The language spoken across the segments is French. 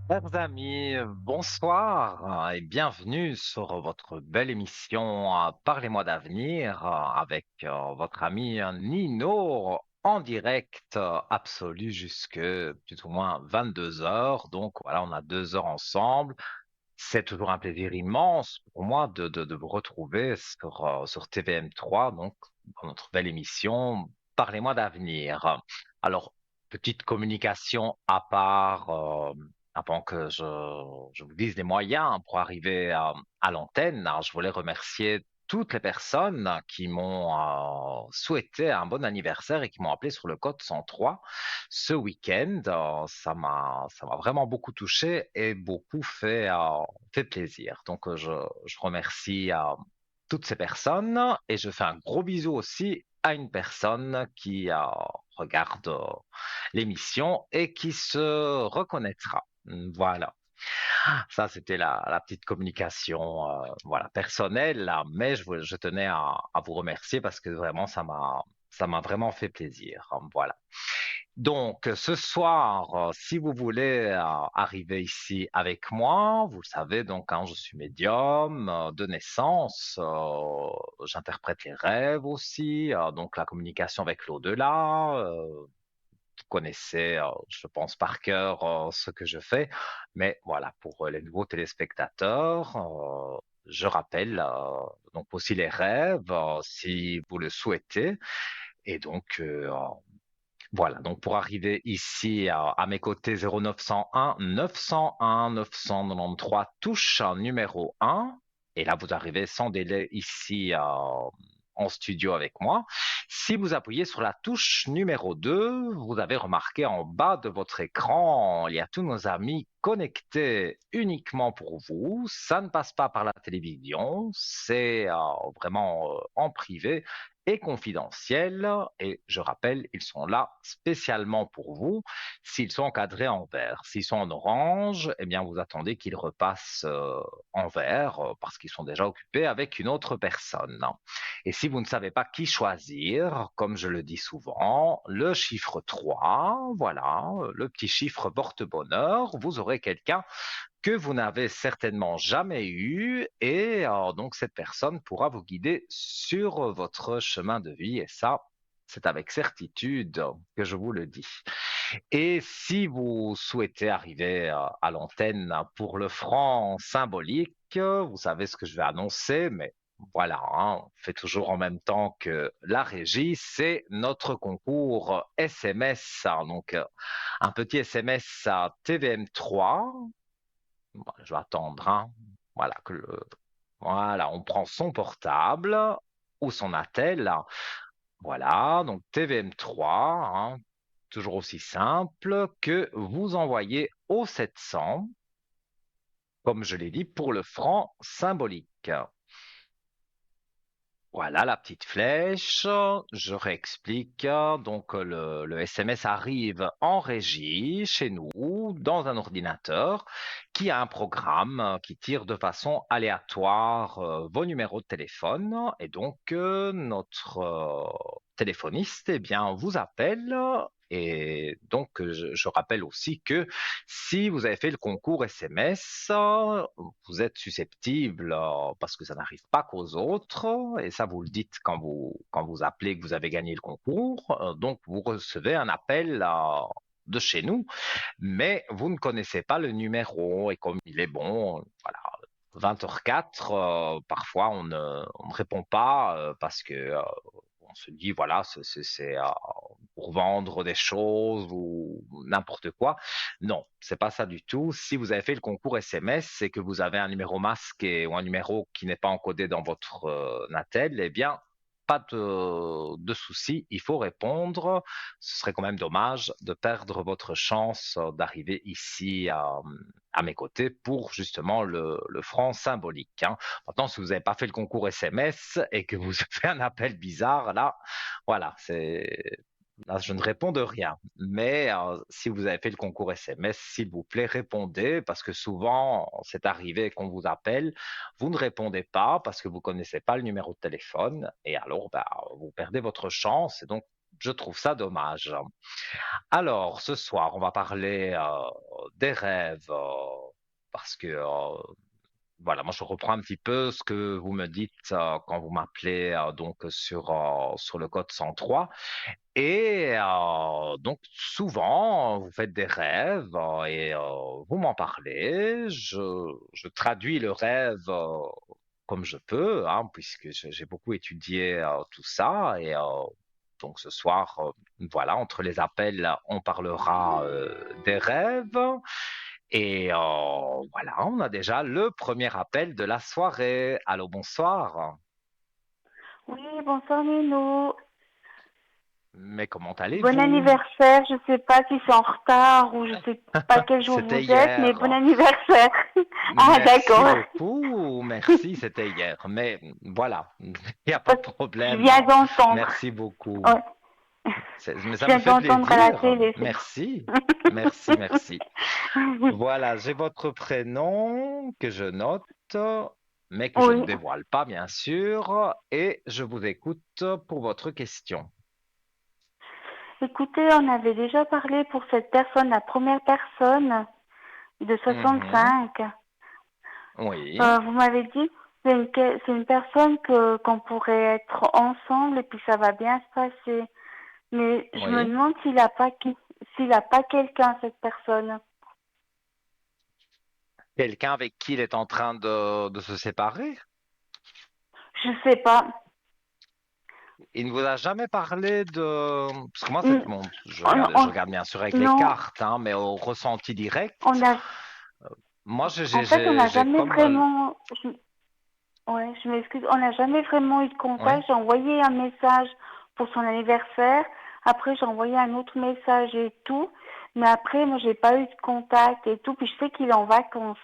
Chers amis, bonsoir et bienvenue sur votre belle émission Parlez-moi d'avenir avec votre ami Nino en direct absolu jusque plus ou moins 22 heures. Donc voilà, on a 2 heures ensemble. C'est toujours un plaisir immense pour moi de vous retrouver sur TVM3, donc dans notre belle émission Parlez-moi d'avenir. Alors, petite communication à part, avant que je vous dise les moyens pour arriver à l'antenne. Alors, je voulais remercier toutes les personnes qui m'ont souhaité un bon anniversaire et qui m'ont appelé sur le code 103 ce week-end. Ça m'a vraiment beaucoup touché et beaucoup fait plaisir. Donc, je remercie toutes ces personnes et je fais un gros bisou aussi à une personne qui regarde l'émission et qui se reconnaîtra. Voilà. Ça, c'était la petite communication voilà, personnelle, là, mais je tenais à vous remercier parce que vraiment, ça m'a vraiment fait plaisir. Voilà. Donc, ce soir, si vous voulez arriver ici avec moi, vous le savez, donc, hein, je suis médium de naissance, j'interprète les rêves aussi, donc la communication avec l'au-delà. Vous connaissez, je pense, par cœur ce que je fais, mais voilà, pour les nouveaux téléspectateurs, je rappelle donc aussi les rêves, si vous le souhaitez. Et donc, voilà, donc pour arriver ici à mes côtés, 0901 901 993 touche numéro 1. Et là, vous arrivez sans délai ici en studio avec moi. Si vous appuyez sur la touche numéro 2, vous avez remarqué en bas de votre écran, il y a tous nos amis connectés uniquement pour vous. Ça ne passe pas par la télévision, c'est vraiment en privé et confidentiels. Et je rappelle, ils sont là spécialement pour vous. S'ils sont encadrés en vert, s'ils sont en orange, eh bien, vous attendez qu'ils repassent en vert parce qu'ils sont déjà occupés avec une autre personne. Et si vous ne savez pas qui choisir, comme je le dis souvent, le chiffre 3, voilà, le petit chiffre porte-bonheur, vous aurez quelqu'un que vous n'avez certainement jamais eu et donc cette personne pourra vous guider sur votre chemin de vie et ça, c'est avec certitude que je vous le dis. Et si vous souhaitez arriver à l'antenne pour le franc symbolique, vous savez ce que je vais annoncer, mais voilà, hein, on fait toujours en même temps que la régie, c'est notre concours SMS. Donc, un petit SMS à TVM3. Bon, je vais attendre, hein. Voilà, voilà, on prend son portable ou son attel. Voilà, donc TVM3, hein, toujours aussi simple que vous envoyez au 700, comme je l'ai dit, pour le franc symbolique. Voilà la petite flèche. Je réexplique. Donc le SMS arrive en régie chez nous dans un ordinateur qui a un programme qui tire de façon aléatoire vos numéros de téléphone et donc notre téléphoniste eh bien vous appelle. Et donc, je rappelle aussi que si vous avez fait le concours SMS, vous êtes susceptible, parce que ça n'arrive pas qu'aux autres, et ça vous le dites quand vous appelez que vous avez gagné le concours, donc vous recevez un appel de chez nous, mais vous ne connaissez pas le numéro, et comme il est bon, voilà, 20h04, parfois on ne répond pas parce que on se dit voilà, c'est pour vendre des choses ou n'importe quoi. Non, c'est pas ça du tout. Si vous avez fait le concours SMS, c'est que vous avez un numéro masqué ou un numéro qui n'est pas encodé dans votre Natel, eh bien, pas de souci, il faut répondre. Ce serait quand même dommage de perdre votre chance d'arriver ici à mes côtés pour justement le franc symbolique, hein. Maintenant, si vous n'avez pas fait le concours SMS et que vous faites un appel bizarre, là, voilà, là, je ne réponds de rien. Mais si vous avez fait le concours SMS, s'il vous plaît, répondez parce que souvent, c'est arrivé qu'on vous appelle, vous ne répondez pas parce que vous ne connaissez pas le numéro de téléphone et alors, bah, vous perdez votre chance. Et donc, je trouve ça dommage. Alors, ce soir, on va parler des rêves, parce que voilà, moi je reprends un petit peu ce que vous me dites quand vous m'appelez donc sur le code 103. Et donc souvent, vous faites des rêves et vous m'en parlez. Je traduis le rêve comme je peux, hein, puisque j'ai beaucoup étudié tout ça. Et donc ce soir, voilà, entre les appels, on parlera des rêves. Et voilà, on a déjà le premier appel de la soirée. Allô, bonsoir. Oui, bonsoir Nino. Mais comment Bon allez-vous? anniversaire. Je sais pas si c'est en retard ou je sais pas quel jour C'était vous êtes, mais hier. bon anniversaire. Ah, Merci d'accord. beaucoup. Merci, c'était hier. Mais voilà, il n'y a pas Parce de que je problème. viens d'entendre. Merci beaucoup. Ouais, Mais je ça me viens fait d'entendre à la plaisir. télé. Merci. Merci, merci. Voilà, j'ai votre prénom que je note, mais que je ne Oui. dévoile pas, bien sûr, et je vous écoute pour votre question. Écoutez, on avait déjà parlé pour cette personne, la première personne de Mhm. 65. Oui, Vous m'avez dit c'est une personne qu'on pourrait être ensemble et puis ça va bien se passer. Mais je me oui. demande s'il a pas quelqu'un, cette personne. Quelqu'un avec qui il est en train de se séparer? Je sais pas. Il ne vous a jamais parlé de... Parce que moi, Hmm, bon, je on- regarde bien sûr avec les non, cartes, hein, mais au ressenti on direct, a, moi, en fait, on n'a j'ai jamais comme... vraiment, ouais, je m'excuse, on n'a jamais vraiment eu de Oui. contact. J'ai envoyé un message pour son anniversaire. Après, j'ai envoyé un autre message et tout. Mais après, moi, j'ai pas eu de contact et tout. Puis je sais qu'il est en vacances.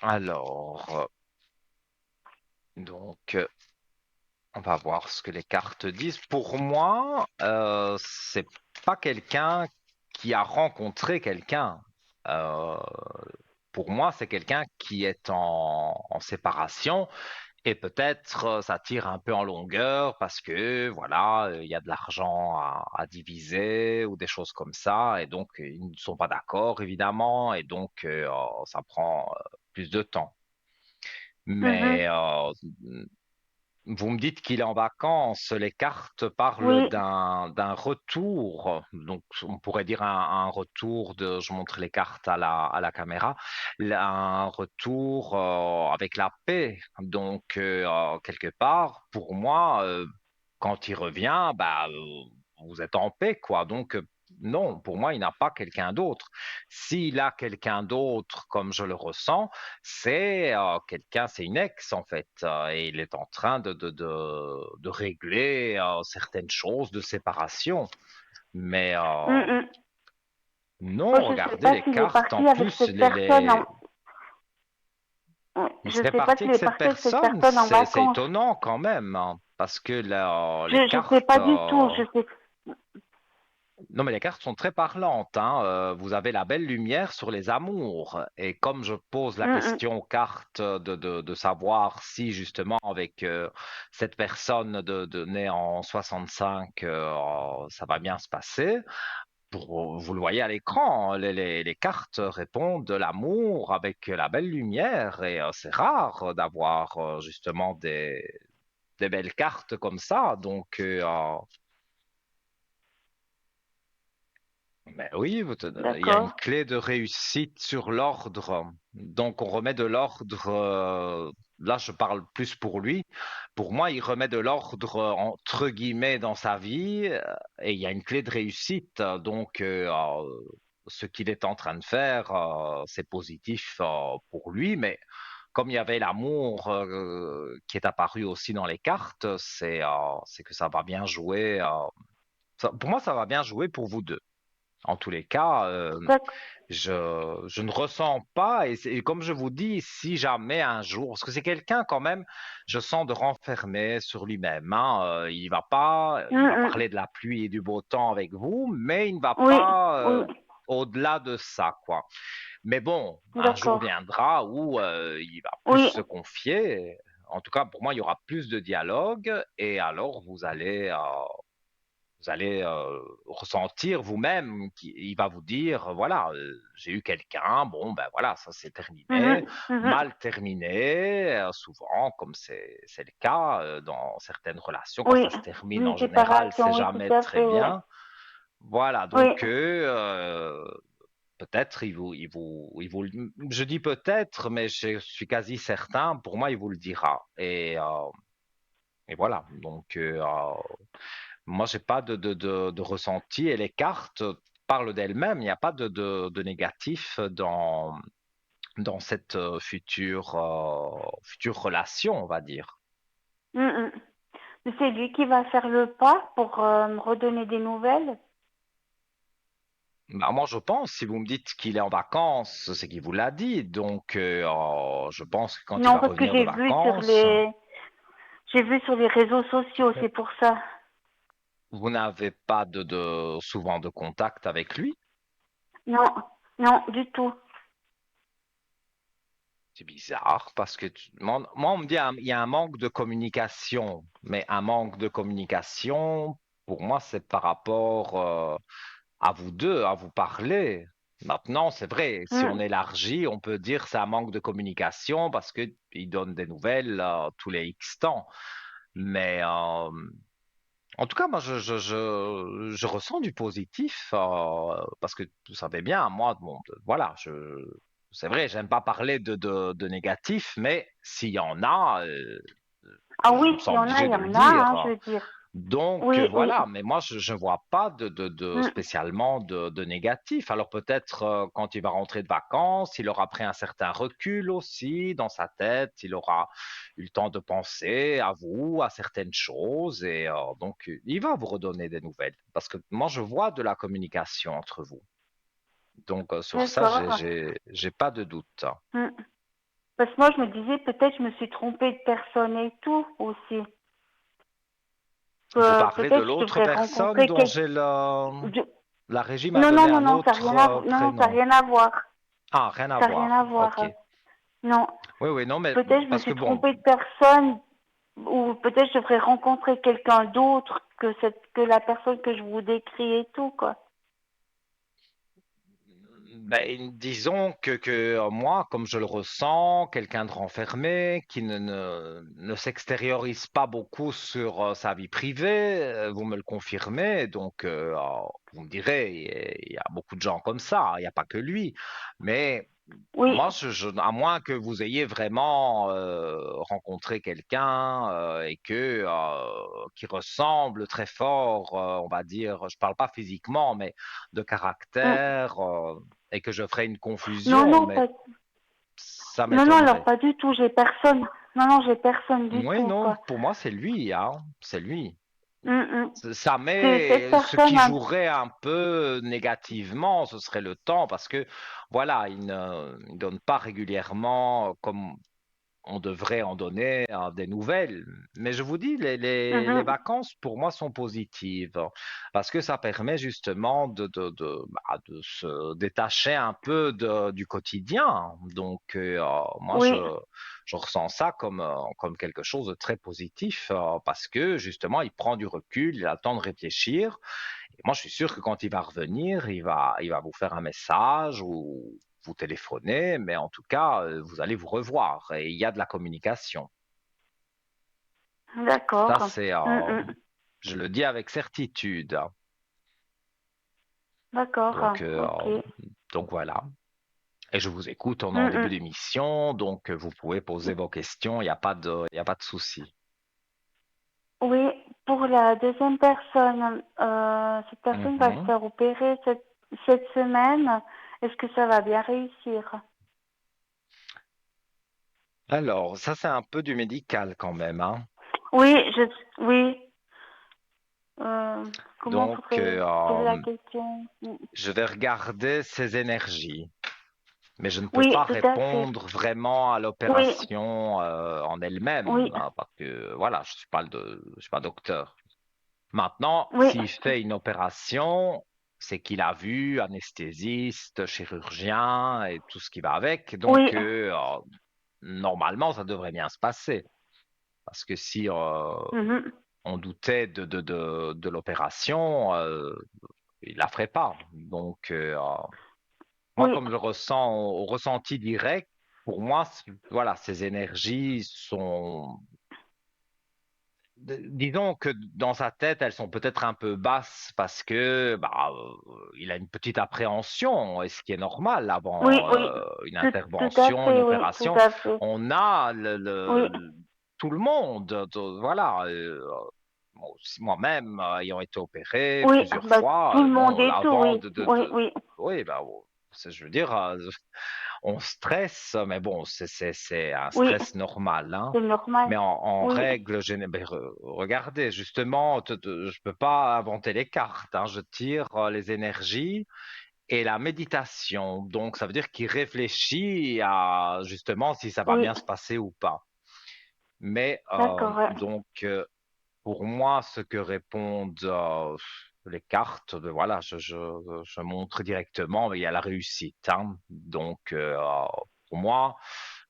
Alors, donc, on va voir ce que les cartes disent. Pour moi, c'est pas quelqu'un qui a rencontré quelqu'un. Euh, pour moi, c'est quelqu'un qui est en séparation. Et peut-être ça tire un peu en longueur parce que voilà, il y a de l'argent à diviser ou des choses comme ça, et donc ils ne sont pas d'accord évidemment, et donc ça prend plus de temps. Mhm. Mais vous me dites qu'il est en vacances, les cartes parlent Oui, d'un retour, donc on pourrait dire un retour de, je montre les cartes à la caméra, un retour avec la paix. Donc quelque part, pour moi, quand il revient, bah, vous êtes en paix, quoi. Donc non, pour moi, il n'a pas quelqu'un d'autre. S'il a quelqu'un d'autre, comme je le ressens, c'est quelqu'un, c'est une ex en fait, et il est en train de régler certaines choses de séparation. Mais mhm. Moi, non, je sais regardez pas les s'il est cartes. En parti avec plus, cette personne ouais, il je serait sais pas parti s'il avec est cette parti avec cette personne. personne en C'est vacances. étonnant quand même, hein, parce que les Je sais cartes. pas du tout. Je sais. Non, mais les cartes sont très parlantes, hein. Vous avez la belle lumière sur les amours. Et comme je pose la Mhm. question aux cartes de savoir si justement avec cette personne née en 65, ça va bien se passer, vous le voyez à l'écran, hein, les cartes répondent de l'amour avec la belle lumière. Et c'est rare d'avoir justement des belles cartes comme ça. Donc, ben oui, il y a une D'accord. clé de réussite sur l'ordre. Donc, on remet de l'ordre. Là, je parle plus pour lui. Pour moi, il remet de l'ordre entre guillemets dans sa vie, et il y a une clé de réussite. Donc, ce qu'il est en train de faire, c'est positif pour lui. Mais comme il y avait l'amour qui est apparu aussi dans les cartes, c'est que ça va bien jouer. Pour moi, ça va bien jouer pour vous deux. En tous les cas, D'ac- je ne ressens pas, et comme je vous dis, si jamais un jour, parce que c'est quelqu'un quand même, je sens de renfermer sur lui-même, hein, il va Mhm. parler de la pluie et du beau temps avec vous, mais il ne va Oui, pas oui, au-delà de ça, quoi. Mais bon, un jour d'accord. viendra où il va plus Oui, se confier. en tout cas, pour moi, il y aura plus de dialogue et alors vous allez ressentir vous-même qu'il va vous dire, voilà, j'ai eu quelqu'un, bon, ben voilà, ça c'est terminé, Mhm, mhm. mal terminé, souvent, comme c'est le cas dans certaines relations, quand Oui, ça se termine une en général, c'est séparation, oui, tout jamais à très fait, oui. bien. Voilà, Oui, donc peut-être je dis peut-être, mais je suis quasi certain, pour moi, il vous le dira. Et voilà, donc moi, j'ai pas de ressenti et les cartes parlent d'elles-mêmes. Il n'y a pas de négatif dans cette future relation, on va dire. mhm. Mais c'est lui qui va faire le pas pour me redonner des nouvelles. Bah, moi, je pense, si vous me dites qu'il est en vacances, c'est qu'il vous l'a dit. Donc, je pense que quand il Non, va parce que revenir de vacances, j'ai vu sur les réseaux sociaux, c'est pour ça. vous n'avez pas souvent de contact avec lui. Non, non, du tout. C'est bizarre parce que moi, on me dit il y a un manque de communication, mais un manque de communication, pour moi, c'est par rapport à vous deux, à vous parler. Maintenant, c'est vrai, si on Mm. élargit, on peut dire c'est un manque de communication parce que il donne des nouvelles tous les X temps. Mais en tout cas, moi, je ressens du positif parce que vous savez bien, moi, bon, voilà, c'est vrai, j'aime pas parler de négatif, mais s'il y en a, Ah je oui, me sens s'il y en a, obligé il y de le en a, hein, je dire. veux dire. Donc Oui, oui. voilà, mais moi je vois pas de Mm. spécialement de négatif. Alors peut-être quand il va rentrer de vacances, il aura pris un certain recul aussi dans sa tête, il aura eu le temps de penser à vous, à certaines choses et donc il va vous redonner des nouvelles parce que moi je vois de la communication entre vous. Donc sur ça D'accord. j'ai pas de doute. Mm. Parce que moi, je me disais, peut-être je me suis trompée de personne et tout aussi. Vous Que parlez de peut-être je l'autre devrais personne rencontrer dont quelqu'un. j'ai la régie m'a Non, non, donné non, un non, ça n'a autre rien à, non, ça n'a prénom. rien à voir. Ah, rien à Ça n'a rien à voir. voir. Ok. Non. Oui, oui, non, mais Peut-être je me parce que suis bon, trompée de personne ou peut-être je devrais rencontrer quelqu'un d'autre que la personne que je vous décris et tout, quoi. ben, disons que moi, comme je le ressens, quelqu'un de renfermé, qui ne s'extériorise pas beaucoup sur sa vie privée, vous me le confirmez, donc vous me direz, il y a beaucoup de gens comme ça, il n'y a pas que lui, mais Oui, moi, à moins que vous ayez vraiment rencontré quelqu'un et qui ressemble très fort, on va dire, je parle pas physiquement, mais de mm. caractère, et que je ferais une Non, confusion, non, mais pas, ça non, non, alors m'étonnerait. pas du tout, j'ai personne. Non, non, j'ai personne du Oui, tout, non, quoi. pour moi, c'est lui, hein, c'est lui. Mm. Ça C'est cette met ce personne, qui jouerait un peu négativement, ce serait le temps, parce que voilà, il donne pas régulièrement comme on devrait en donner des nouvelles. Mais je vous dis, les mhm. vacances, pour moi, sont positives parce que ça permet justement de se détacher un peu du quotidien. Donc, moi, Oui, je ressens ça comme quelque chose de très positif parce que justement, il prend du recul, il a le temps de réfléchir. Et moi, je suis sûr que quand il va revenir, il va vous faire un message ou vous téléphoner, mais en tout cas, vous allez vous revoir et il y a de la communication. Ça, d'accord. c'est, Mm. je le dis avec certitude. D'accord, Donc, ok. donc voilà. Et je vous écoute, on est en début Mm. d'émission, donc vous pouvez poser vos questions, il y a pas de souci. Oui, pour la deuxième personne, cette personne va se Mhm. faire opérer cette semaine. Est-ce que ça va bien réussir? Alors, ça, c'est un peu du médical quand même, hein. Oui, oui. Comment Donc, faudrait poser la question? Mm. je vais regarder ses énergies. Mais je ne peux Oui, pas tout à fait. répondre vraiment à Oui, l'opération en elle-même, oui, hein, parce que voilà, je suis pas docteur. Maintenant, oui, s'il fait une opération, c'est qu'il a vu anesthésiste, chirurgien et tout ce qui va avec. Donc, oui. normalement, ça devrait bien se passer. Parce que si mhm. on doutait de l'opération, il la ferait pas. Donc, moi, Oui, comme je le ressens au ressenti direct, pour moi, voilà, ces énergies sont, disons que dans sa tête, elles sont peut-être un peu basses parce que bah, il a une petite appréhension, et ce qui est normal oui, avant oui. une Tout à intervention, une fait, oui, tout opération. à fait. On a Oui, tout le monde, voilà. Moi-même, ayant été opéré oui, plusieurs bah, tout fois, le monde bon, et tout, avant oui, oui, oui, oui, bah, je veux dire, on stresse, mais bon, c'est un oui, stress normal, hein. c'est normal. Mais en Oui, règle générale, regardez, justement, je peux pas inventer les cartes, hein. Je tire les énergies et la méditation. Donc, ça veut dire qu'il réfléchit à justement si ça va oui, bien se passer ou pas. Mais d'accord, ouais. pour moi, ce que répondent les cartes, voilà, je montre directement, il y a la réussite, hein. Donc, pour moi,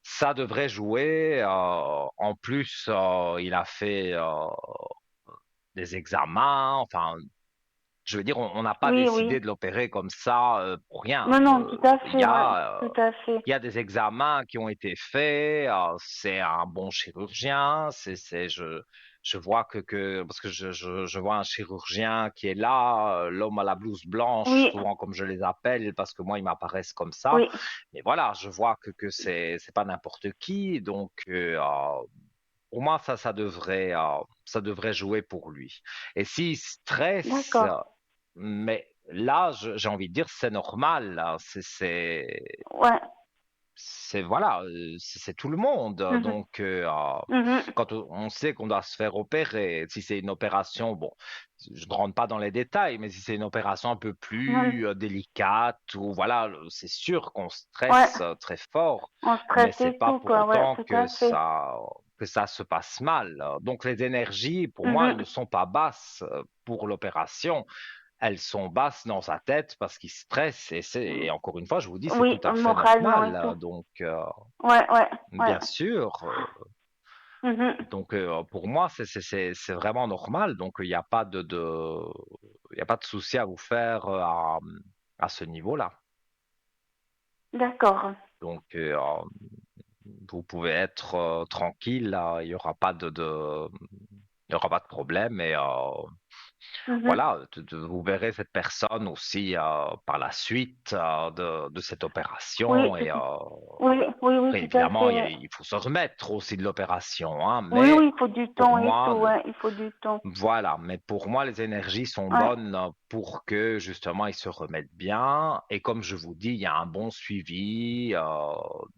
ça devrait jouer. En plus, il a fait des examens. Enfin, je veux dire, on n'a pas Oui, oui. décidé de l'opérer comme ça pour rien. Non, non, tout à Il y fait, ouais, a tout à fait. il y a des examens qui ont été faits. C'est un bon chirurgien. Je vois parce que je vois un chirurgien qui est là, l'homme à la blouse blanche, Oui, souvent comme je les appelle, parce que moi, ils m'apparaissent comme ça. oui, Mais voilà, je vois que c'est pas n'importe qui. Donc, pour moi, ça devrait jouer pour lui. Et s'il stresse, d'accord. mais là, j'ai envie de dire, c'est normal, là. Ouais. Voilà, c'est tout le monde. Mhm, Donc, mhm. quand on sait qu'on doit se faire opérer, si c'est une opération, bon, je ne rentre pas dans les détails, mais si c'est une opération un peu Non, plus délicate, ou voilà, c'est sûr qu'on ouais, stresse très fort, on mais stresse c'est et pas tout, pour quoi, ouais, autant tout à fait. que ça se passe mal. Donc, les énergies, pour moi, elles Mhm. ne sont pas basses pour l'opération. Elles sont basses dans sa tête parce qu'il stresse, et encore une fois, je vous dis, c'est Oui, tout à fait moralement et normal. tout. Donc, Ouais, ouais, ouais. bien sûr. Mhm. Donc, pour moi, c'est vraiment normal. Donc, il n'y a pas il y a pas de souci à vous faire à ce niveau-là. D'accord. Donc, vous pouvez être tranquille. Là. Il y aura pas de problème. Et Mhm. voilà, vous verrez cette personne aussi par la suite de cette Oui, opération. Et oui, oui, oui, après, tout à évidemment, fait, ouais. il faut se remettre aussi de l'opération, hein. Oui, Mais oui, il faut du pour temps et tout, moi, ouais, il faut du temps. voilà, mais pour moi, les énergies sont Ouais, bonnes pour que justement ils se remettent bien. Et comme je vous dis, il y a un bon suivi du ouais,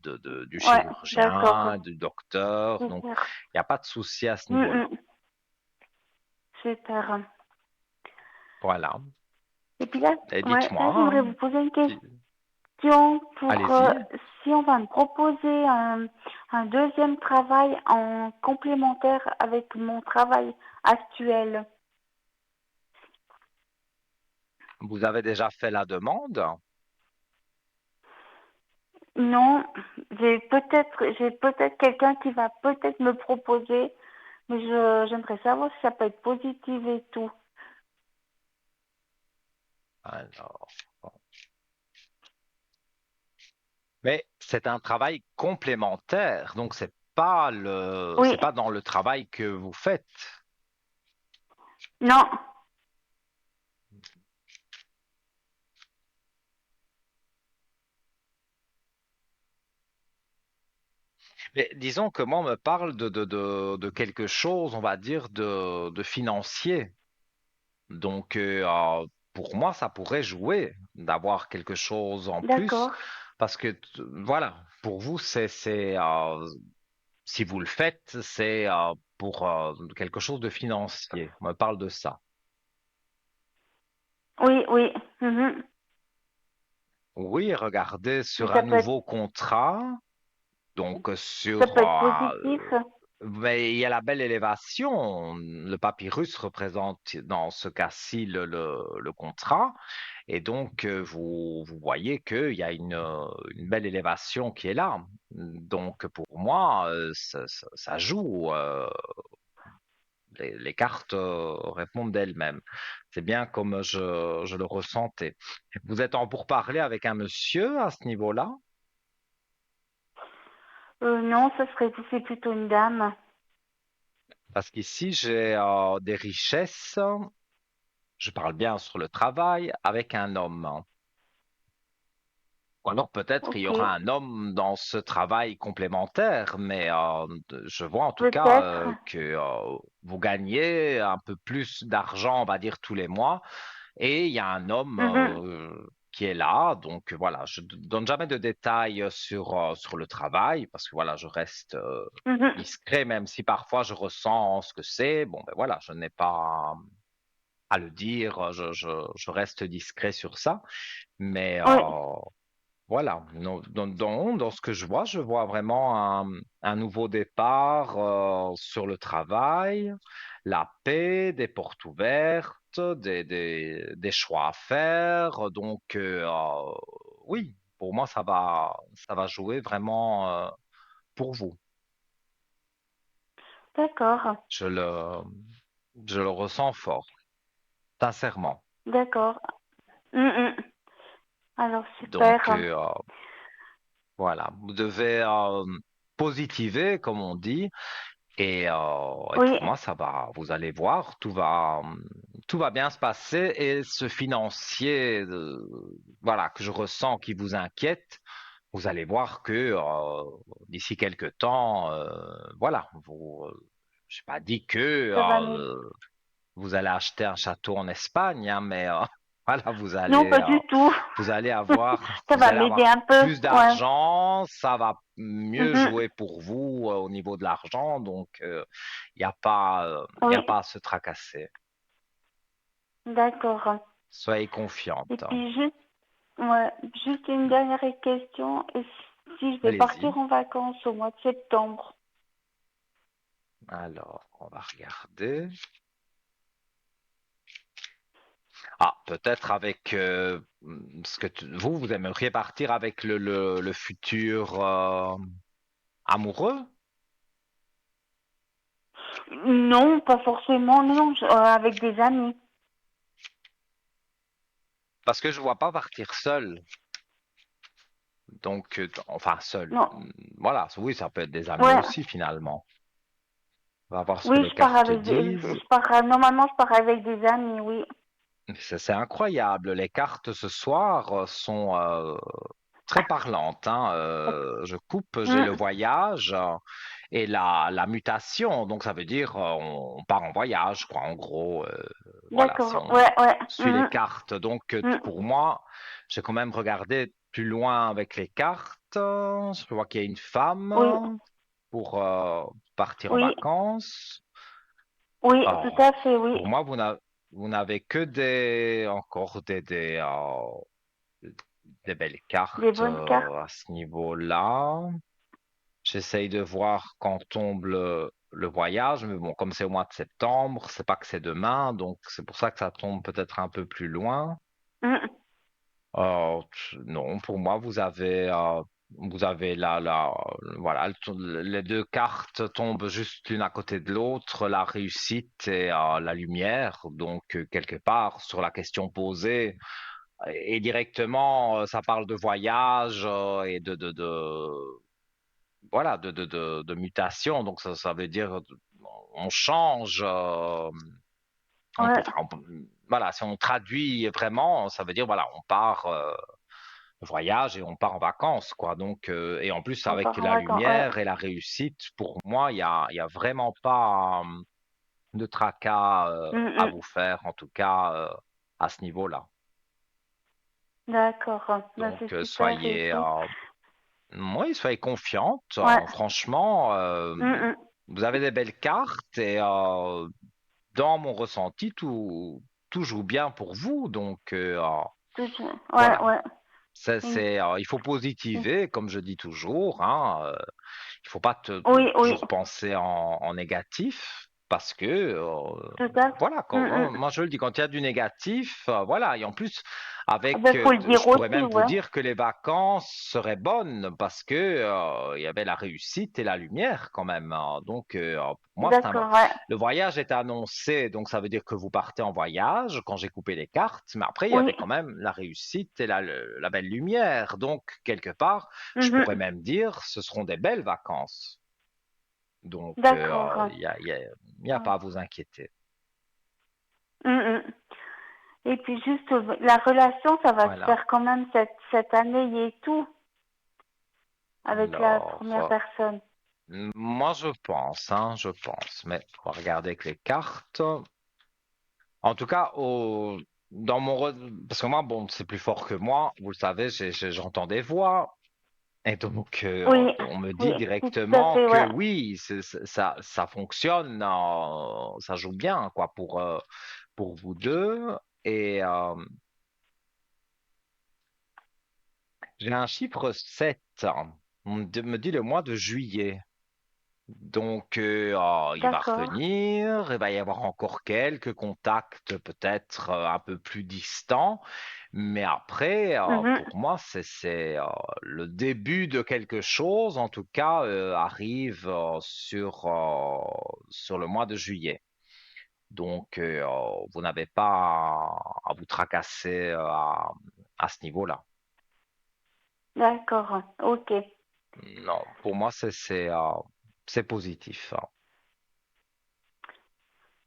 d'accord. chirurgien, du docteur. Donc, Super. il n'y a pas de souci à ce niveau-là. Mhm. Super. Voilà. Et puis là, Et ouais, dites-moi, là, j'aimerais hein, vous poser une si- question pour allez-y. si on va me proposer un deuxième travail en complémentaire avec mon travail actuel. Vous avez déjà fait la demande? Non, j'ai peut-être quelqu'un qui va peut-être me proposer, mais j'aimerais savoir si ça peut être positif et tout. Alors, bon. Mais c'est un travail complémentaire, donc Oui, c'est pas dans le travail que vous faites. non, Mais disons que moi, on me parle de quelque chose, on va dire, de financier. Donc, pour moi, ça pourrait jouer d'avoir quelque chose en plus, d'accord. parce que, voilà, pour vous, si vous le faites, c'est pour quelque chose de financier. On me parle de ça. Oui, oui. Mhm. Oui, regardez Mais sur un nouveau contrat, donc ça sur peut être positif. Mais il y a la belle élévation. Le papyrus représente dans ce cas-ci le contrat. Et donc, vous voyez qu'il y a une belle élévation qui est là. Donc, pour moi, ça joue. Les cartes répondent d'elles-mêmes. C'est bien comme je le ressentais. Vous êtes en pourparlers avec un monsieur à ce niveau-là? Non, c'est plutôt une dame. Parce qu'ici, j'ai des richesses. Je parle bien sur le travail avec un homme. Ou alors peut-être il y Ok, aura un homme dans ce travail complémentaire, mais je vois en tout cas peut-être. que vous gagnez un peu plus d'argent, on va dire, tous les mois, et il y a un homme Mhm, qui est là. Donc voilà, je ne donne jamais de détails sur le travail, parce que voilà, je reste mhm. discret, même si parfois je ressens ce que c'est. Bon, ben voilà, je n'ai pas à le dire, je reste discret sur ça. Mais Oui, voilà, dans ce que je vois vraiment un nouveau départ sur le travail, la paix, des portes ouvertes, des choix à faire. Donc, oui, pour moi, ça va jouer vraiment pour vous. d'accord, Je le, je le ressens fort, sincèrement. d'accord. Mhm. Alors, Donc, super. voilà, vous devez positiver, comme on dit. Et Oui, pour moi, ça va, vous allez voir, tout va bien se passer. Et ce financier, voilà, que je ressens qui vous inquiète, vous allez voir que d'ici quelques temps, voilà, j'ai pas dit que ça va m'aider. vous allez acheter un château en Espagne, hein, mais voilà, Non, pas du tout. Ça vous va allez m'aider avoir un peu, plus ouais. d'argent, ça va mieux Mhm. jouer pour vous au niveau de l'argent, donc il y a Oui, pas à se tracasser. d'accord. Soyez Et confiante. puis ouais, juste une dernière question. Et si je vais Allez-y. partir en vacances au mois de septembre? Alors, on va regarder. Ah, peut-être avec ce que vous aimeriez partir avec le futur amoureux? Non, pas forcément, non, avec des amis. Parce que je ne vois pas partir seul. Donc, enfin, seul. Non, Voilà, oui, ça peut être des amis ouais, aussi finalement. On va voir ce que oui, les cartes disent. normalement, je pars avec des amis, oui. C'est incroyable. Les cartes ce soir sont très parlantes, hein. Je coupe, j'ai le Mm, voyage et la mutation. Donc, ça veut dire on part en voyage, quoi. En gros, voilà, si d'accord, on ouais, ouais. suit les cartes. Donc, Mm, pour moi, j'ai quand même regardé plus loin avec les cartes. Je vois qu'il y a une oui, femme pour partir en oui, vacances. oui, tout Alors, à fait, oui. pour moi, vous n'avez que encore des belles Des cartes bonnes cartes. à ce niveau-là. J'essaye de voir quand tombe le voyage, mais bon, comme c'est au mois de septembre, c'est pas que c'est demain, donc c'est pour ça que ça tombe peut-être un peu plus loin. Mm, Non, pour moi, vous avez voilà, les deux cartes tombent juste l'une à côté de l'autre, la réussite et la lumière. Donc, quelque part, sur la question posée, et directement, ça parle de voyage et voilà, de mutation. Donc, ça veut dire, on change. ouais, Voilà, si on traduit vraiment, ça veut dire, voilà, on part. Voyage et on part en vacances, quoi. Donc, et en plus, on avec part en la vacances, ouais. lumière et la réussite, pour moi, il y a vraiment pas de tracas Mm, à mm. vous faire, en tout cas, à ce niveau-là. D'accord, ben, Donc, c'est super, soyez, écoute. oui, soyez confiante. Ouais, Franchement, mm, mm. vous avez des belles cartes et dans mon ressenti, tout joue bien pour vous. Donc, Tout, ouais, voilà. ouais. Oui, Il faut positiver, comme je dis toujours, hein, il faut pas oui, oui, toujours penser en négatif parce que tout à fait. voilà, Mm, quand, mm. moi je le dis, quand il y a du négatif, voilà, et en plus Ah ben, faut le je dire pourrais aussi, même vous ouais. dire que les vacances seraient bonnes parce que il y avait la réussite et la lumière quand même, hein. Donc pour moi D'accord, ouais. le voyage est annoncé, donc ça veut dire que vous partez en voyage quand j'ai coupé les cartes, mais après il y Oui. avait quand même la réussite et la belle lumière, donc quelque part je pourrais Mhm. même dire ce seront des belles vacances. Donc, D'accord. il y a pas à vous inquiéter. Mm, mm. Et puis juste, la relation, ça va se Voilà. faire quand même cette année et tout, avec la Alors, première personne. moi, je pense, mais on va regarder avec les cartes. En tout cas, parce que moi, bon, c'est plus fort que moi. Vous le savez, j'entends des voix. Et donc, Oui, on me oui, dit oui, tout à directement fait, que ouais. oui, ça fonctionne, ça joue bien, quoi, pour vous deux. Et j'ai un chiffre 7. Me dit le mois de juillet. Donc, il va D'accord. revenir, il va y avoir encore quelques contacts peut-être un peu plus distants, mais après, Mhm. pour moi, le début de quelque chose, en tout cas, arrive sur le mois de juillet. Donc, vous n'avez pas à vous tracasser à ce niveau-là. D'accord. Ok. Non, pour moi, c'est positif, hein.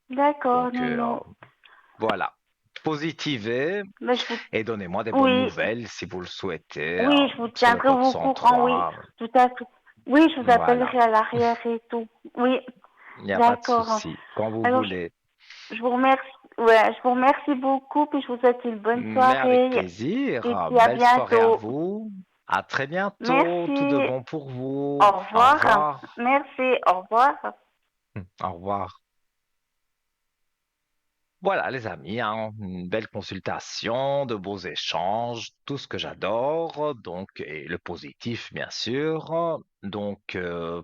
D'accord, Donc, Nino. voilà. Positivez Ben, et donnez-moi des bonnes oui, nouvelles si vous le souhaitez oui, je vous sur le tiendrai code au courant, oui, 103. tout à fait. Oui, je vous Voilà, appellerai à l'arrière et tout. Oui, il n'y a pas de d'accord. souci. Quand vous Alors, voulez. je vous remercie, ouais, je vous remercie beaucoup, puis je vous souhaite une bonne Mais avec soirée, plaisir. et puis à Belle soirée à bientôt. vous. À très bientôt. Tout de Merci. bon pour vous. Au Au revoir. revoir. Merci. Au revoir. Au revoir. Voilà, les amis, hein, une belle consultation, de beaux échanges, tout ce que j'adore, donc, et le positif, bien sûr. Donc,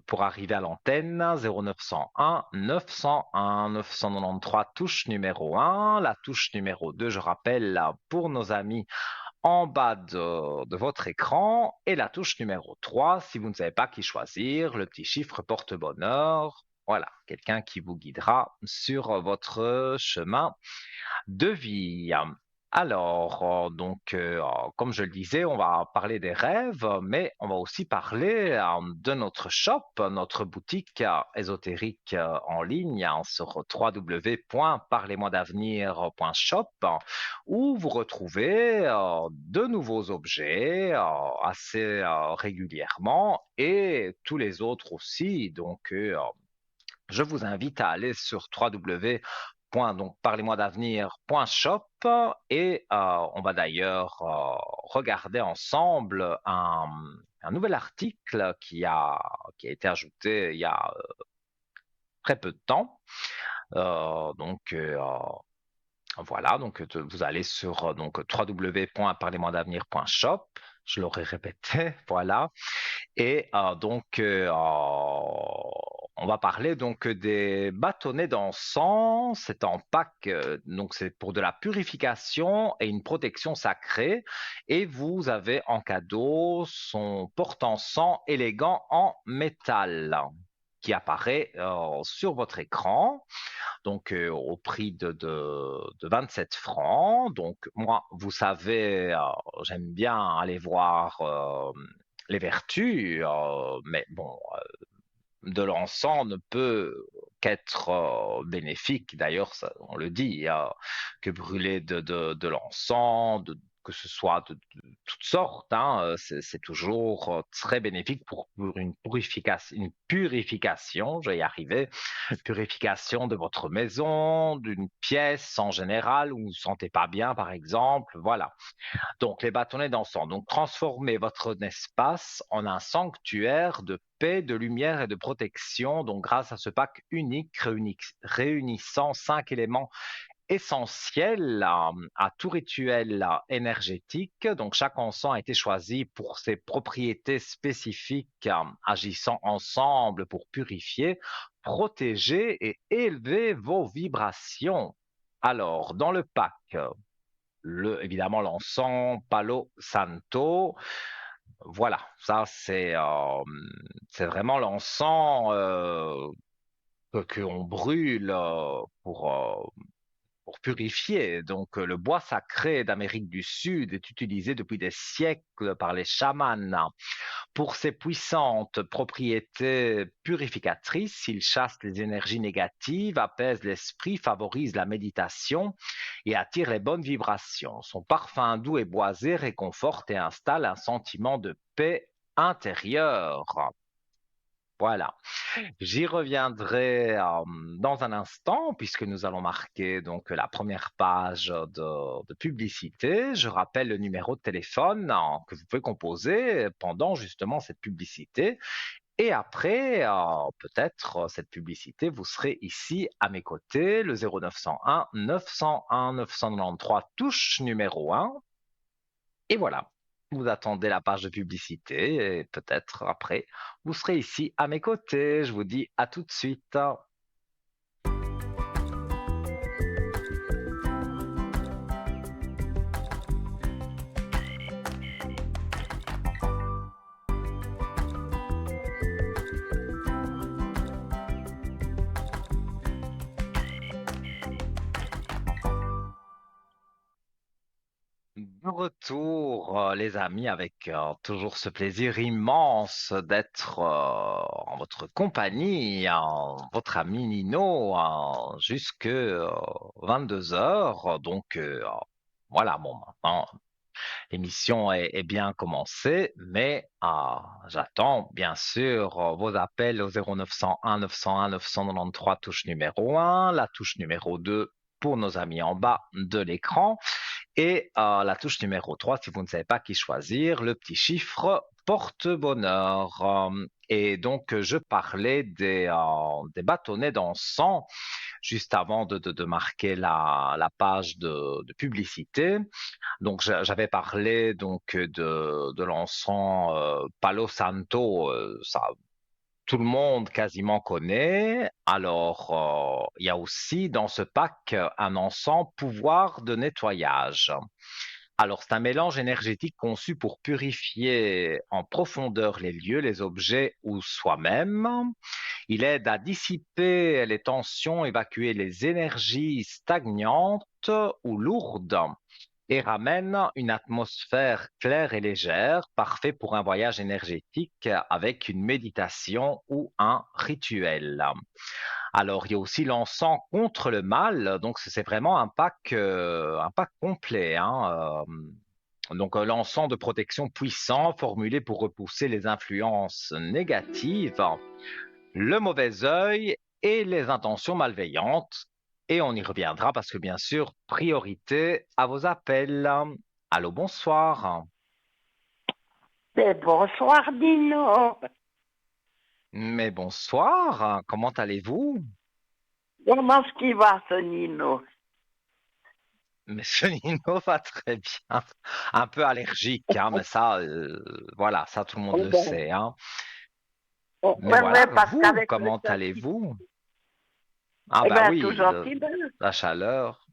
pour arriver à l'antenne, 0901 901 993, touche numéro 1. La touche numéro 2, je rappelle, là, pour nos amis en bas de votre écran. Et la touche numéro 3, si vous ne savez pas qui choisir, le petit chiffre porte-bonheur. Voilà, quelqu'un qui vous guidera sur votre chemin de vie. Alors, comme je le disais, on va parler des rêves, mais on va aussi parler de notre shop, notre boutique ésotérique en ligne sur www.parlez-moi-d'avenir.shop, où vous retrouvez de nouveaux objets assez régulièrement et tous les autres aussi. Donc, je vous invite à aller sur parlez-moi d'avenir.shop et on va d'ailleurs regarder ensemble un nouvel article qui a été ajouté il y a très peu de temps. Donc voilà, donc vous allez sur www.parlez-moi-d'avenir.shop. Je l'aurais répété, voilà. Et on va parler donc des bâtonnets d'encens. C'est en pack, donc c'est pour de la purification et une protection sacrée. Et vous avez en cadeau son porte-encens élégant en métal qui apparaît sur votre écran, donc au prix de 27 francs. Donc moi, vous savez, j'aime bien aller voir les vertus, mais bon, de l'encens ne peut qu'être bénéfique. D'ailleurs, on le dit, que brûler de l'encens, que ce soit de toutes sortes, hein, c'est toujours très bénéfique pour une purification, je vais y arriver, purification de votre maison, d'une pièce en général où vous ne vous sentez pas bien, par exemple. Voilà. Donc, les bâtonnets d'encens. Donc, transformez votre espace en un sanctuaire de paix, de lumière et de protection. Donc, grâce à ce pack unique réunissant 5 éléments essentiel à tout rituel énergétique. Donc, chaque encens a été choisi pour ses propriétés spécifiques, agissant ensemble pour purifier, protéger et élever vos vibrations. Alors, dans le pack, évidemment l'encens Palo Santo. Voilà, ça c'est vraiment l'encens qu'on brûle pour purifier. Donc, le bois sacré d'Amérique du Sud est utilisé depuis des siècles par les chamans. Pour ses puissantes propriétés purificatrices, il chasse les énergies négatives, apaise l'esprit, favorise la méditation et attire les bonnes vibrations. Son parfum doux et boisé réconforte et installe un sentiment de paix intérieure. Voilà. J'y reviendrai dans un instant, puisque nous allons marquer donc la première page de publicité. Je rappelle le numéro de téléphone que vous pouvez composer pendant justement cette publicité. Et après, peut-être cette publicité, vous serez ici à mes côtés, le 0901 901 993 touche numéro 1. Et voilà, vous attendez la page de publicité et peut-être après, vous serez ici à mes côtés. Je vous dis à tout de suite. De retour, les amis, avec toujours ce plaisir immense d'être en votre compagnie, votre ami Nino, jusque 22 heures. Donc, voilà, bon, maintenant, l'émission est bien commencée, mais j'attends bien sûr vos appels au 0901 901 993 touche numéro 1, la touche numéro 2 pour nos amis en bas de l'écran. Et la touche numéro 3, si vous ne savez pas qui choisir, le petit chiffre porte-bonheur. Et donc, je parlais des bâtonnets d'encens juste avant de marquer la page de publicité. Donc, j'avais parlé donc de l'encens Palo Santo. Ça, tout le monde quasiment connaît. Alors, il y a aussi dans ce pack un encens pouvoir de nettoyage. Alors, c'est un mélange énergétique conçu pour purifier en profondeur les lieux, les objets ou soi-même. Il aide à dissiper les tensions, évacuer les énergies stagnantes ou lourdes et ramène une atmosphère claire et légère, parfait pour un voyage énergétique avec une méditation ou un rituel. Alors, il y a aussi l'encens contre le mal, donc c'est vraiment un pack complet, hein. Donc, l'encens de protection puissant formulé pour repousser les influences négatives, le mauvais œil et les intentions malveillantes. Et on y reviendra parce que bien sûr, priorité à vos appels. Allô, bonsoir. Bonsoir, Dino. Mais bonsoir, comment allez-vous? Comment est-ce qu'il va, ce Nino? Monsieur Nino va très bien. Un peu allergique, hein, mais ça, voilà, ça tout le monde le sait, hein. Mais Ouais, voilà, parce vous, qu'avec le comment statut, allez-vous? Ah eh bah bien, tout oui, gentil, ben. la chaleur,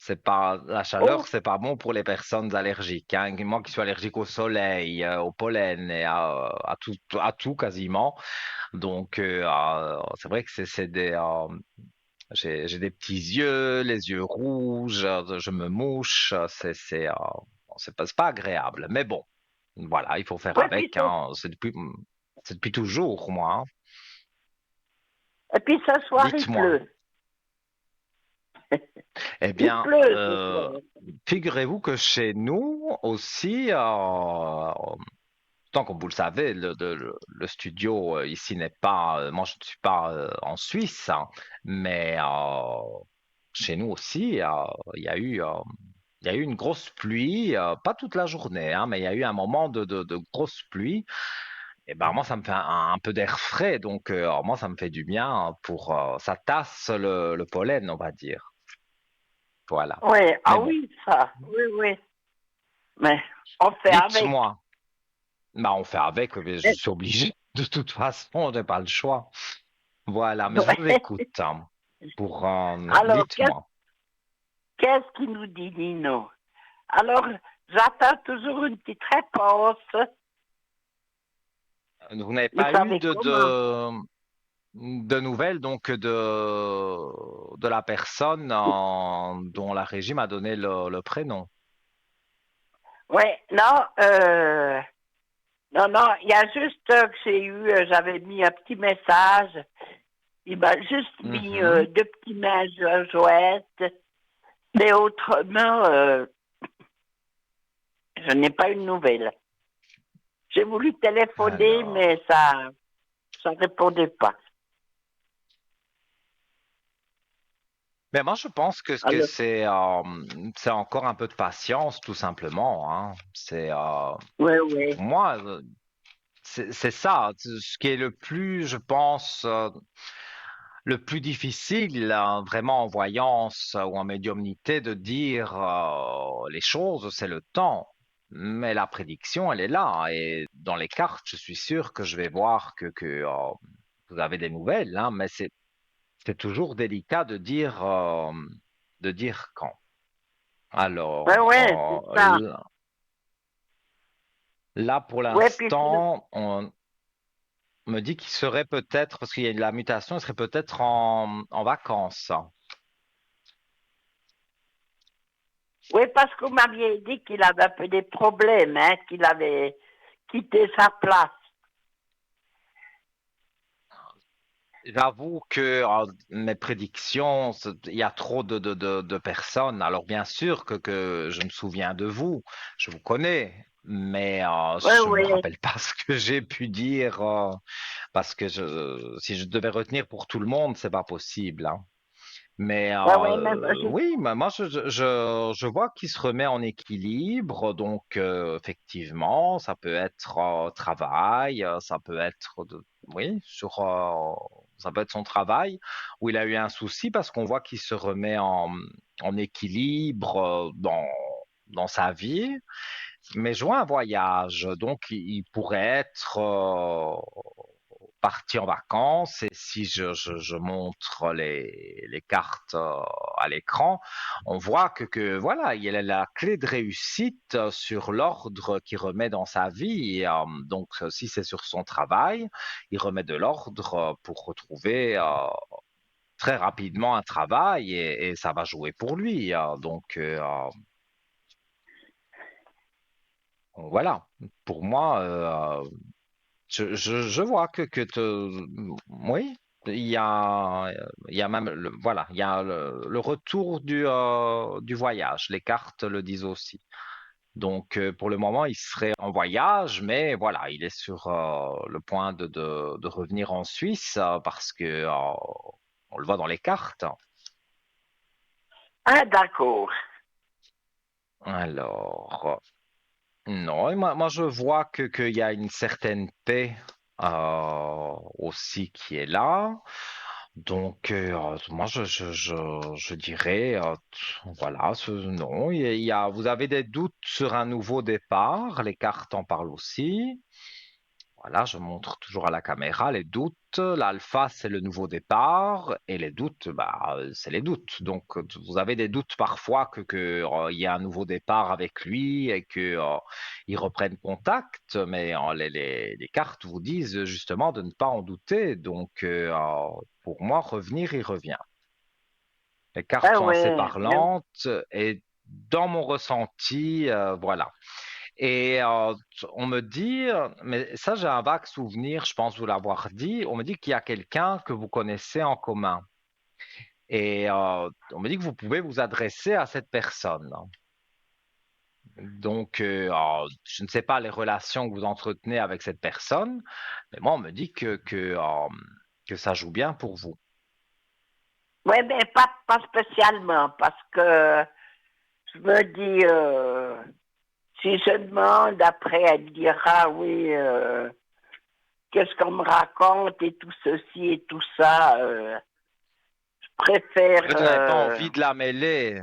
la Oh, chaleur, c'est pas bon pour les personnes allergiques, hein. Moi qui suis allergique au soleil, au pollen et à tout quasiment. Donc c'est vrai que j'ai des petits yeux, les yeux rouges, je me mouche, c'est pas agréable. Mais bon, voilà, il faut faire ouais, puis avec, hein. C'est depuis toujours, moi, hein. et puis ce soir, il Dites-moi. pleut. Eh Il bien, pleut ce soir. figurez-vous que chez nous aussi, tant comme vous le savez, le studio ici n'est pas, moi je ne suis pas en Suisse, hein, mais chez nous aussi, il y a eu une grosse pluie, pas toute la journée, hein, mais il y a eu un moment de grosse pluie. Et ben moi, ça me fait un peu d'air frais, donc moi, ça me fait du bien ça tasse le pollen, on va dire. Voilà. Oui, Mais ah bon, oui, ça. Oui, oui. Mais on fait avec. dites-moi. Bah, on fait avec, mais je Mais- suis obligé. De toute façon, on n'a pas le choix. Voilà, mais je vous ouais. écoute, hein, pour Alors, dites-moi. qu'est-ce qu'il nous dit, Nino? Alors, j'attends toujours une petite réponse. Vous n'avez Vous pas eu savez comment? de nouvelles donc de la personne dont la régie m'a donné le prénom. Oui, non, non, non, il y a juste que j'avais mis un petit message. Il m'a juste mis Mhm. deux petits mains joyettes. Mais autrement, je n'ai pas eu de nouvelles. J'ai voulu téléphoner, Alors, mais ça répondait pas. mais moi je pense que Alors, c'est encore un peu de patience tout simplement, hein. C'est oui, oui. pour moi c'est ça, ce qui est le plus, je pense, le plus difficile, hein, vraiment en voyance ou en médiumnité, de dire les choses, c'est le temps. Mais la prédiction, elle est là. Et dans les cartes, je suis sûr que je vais voir que vous avez des nouvelles, hein, mais c'est toujours délicat de dire quand. Oui, oui, Alors, c'est ça. là, pour Oui, puis l'instant, on me dit qu'il serait peut-être, parce qu'il y a de la mutation, il serait peut-être en vacances. oui, parce que vous m'aviez dit qu'il avait un peu des problèmes, hein, qu'il avait quitté sa place. J'avoue que mes prédictions, il y a trop de personnes. Alors bien sûr que je me souviens de vous, je vous connais, mais Oui, je me oui. rappelle pas ce que j'ai pu dire parce que si je devais retenir pour tout le monde, c'est pas possible, hein. Mais Oui, oui, mais oui, moi je vois qu'il se remet en équilibre, donc effectivement, ça peut être travail, ça peut être oui, ça peut être son travail où il a eu un souci parce qu'on voit qu'il se remet en équilibre dans sa vie, mais je vois un voyage, donc il pourrait être parti en vacances et si je montre les cartes à l'écran, on voit que voilà, il a la clé de réussite sur l'ordre qu'il remet dans sa vie. Et, donc, si c'est sur son travail, il remet de l'ordre pour retrouver très rapidement un travail et ça va jouer pour lui. Donc, voilà. Pour moi, je vois oui, il y a même, voilà, il y a le retour du voyage. Les cartes le disent aussi. Donc, pour le moment, il serait en voyage, mais voilà, il est sur le point de revenir en Suisse parce que on le voit dans les cartes. ah, d'accord. Alors, non, et moi je vois qu'il y a une certaine paix aussi qui est là. Donc, moi, je dirais, voilà, non, vous avez des doutes sur un nouveau départ, les cartes en parlent aussi. Voilà, je montre toujours à la caméra les doutes. L'alpha, c'est le nouveau départ, et les doutes, bah, c'est les doutes. Donc, vous avez des doutes parfois il y a un nouveau départ avec lui et que ils reprennent contact, mais les cartes vous disent justement de ne pas en douter. Donc, pour moi, revenir, il revient. Les cartes Ah, sont oui. assez parlantes et dans mon ressenti, voilà. Et on me dit, mais ça j'ai un vague souvenir, je pense vous l'avoir dit, on me dit qu'il y a quelqu'un que vous connaissez en commun. Et on me dit que vous pouvez vous adresser à cette personne. Donc, je ne sais pas les relations que vous entretenez avec cette personne, mais moi on me dit que ça joue bien pour vous. Oui, mais pas spécialement, parce que je me dis, si je demande, après, elle me dira, oui, qu'est-ce qu'on me raconte et tout ceci et tout ça. Je préfère, En fait, vous n'avez pas envie de la mêler.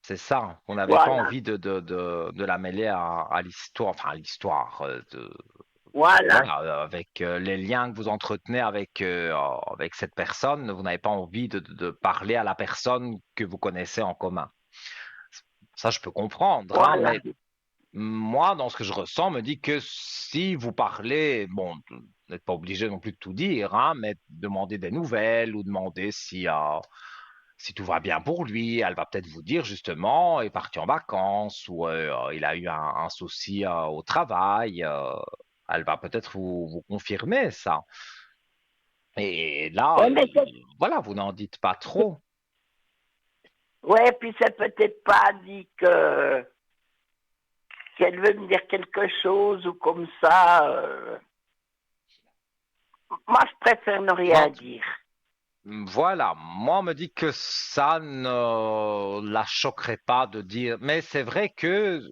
C'est ça. Vous n'avez pas Voilà, envie de la mêler à l'histoire, enfin à l'histoire, voilà. voilà, avec les liens que vous entretenez avec cette personne, vous n'avez pas envie de parler à la personne que vous connaissez en commun. Ça, je peux comprendre, hein, Voilà. mais moi, dans ce que je ressens, me dit que si vous parlez, bon, vous n'êtes pas obligé non plus de tout dire, hein, mais demander des nouvelles ou demander si tout va bien pour lui, elle va peut-être vous dire justement, il est parti en vacances ou il a eu un souci au travail. Elle va peut-être vous confirmer ça. Et là, Ouais, mais voilà, vous n'en dites pas trop. ouais, puis c'est peut-être pas dit que qu'elle veut me dire quelque chose ou comme ça. Moi, je préfère ne rien Moi, dire. voilà, moi on me dit que ça ne la choquerait pas de dire, mais c'est vrai que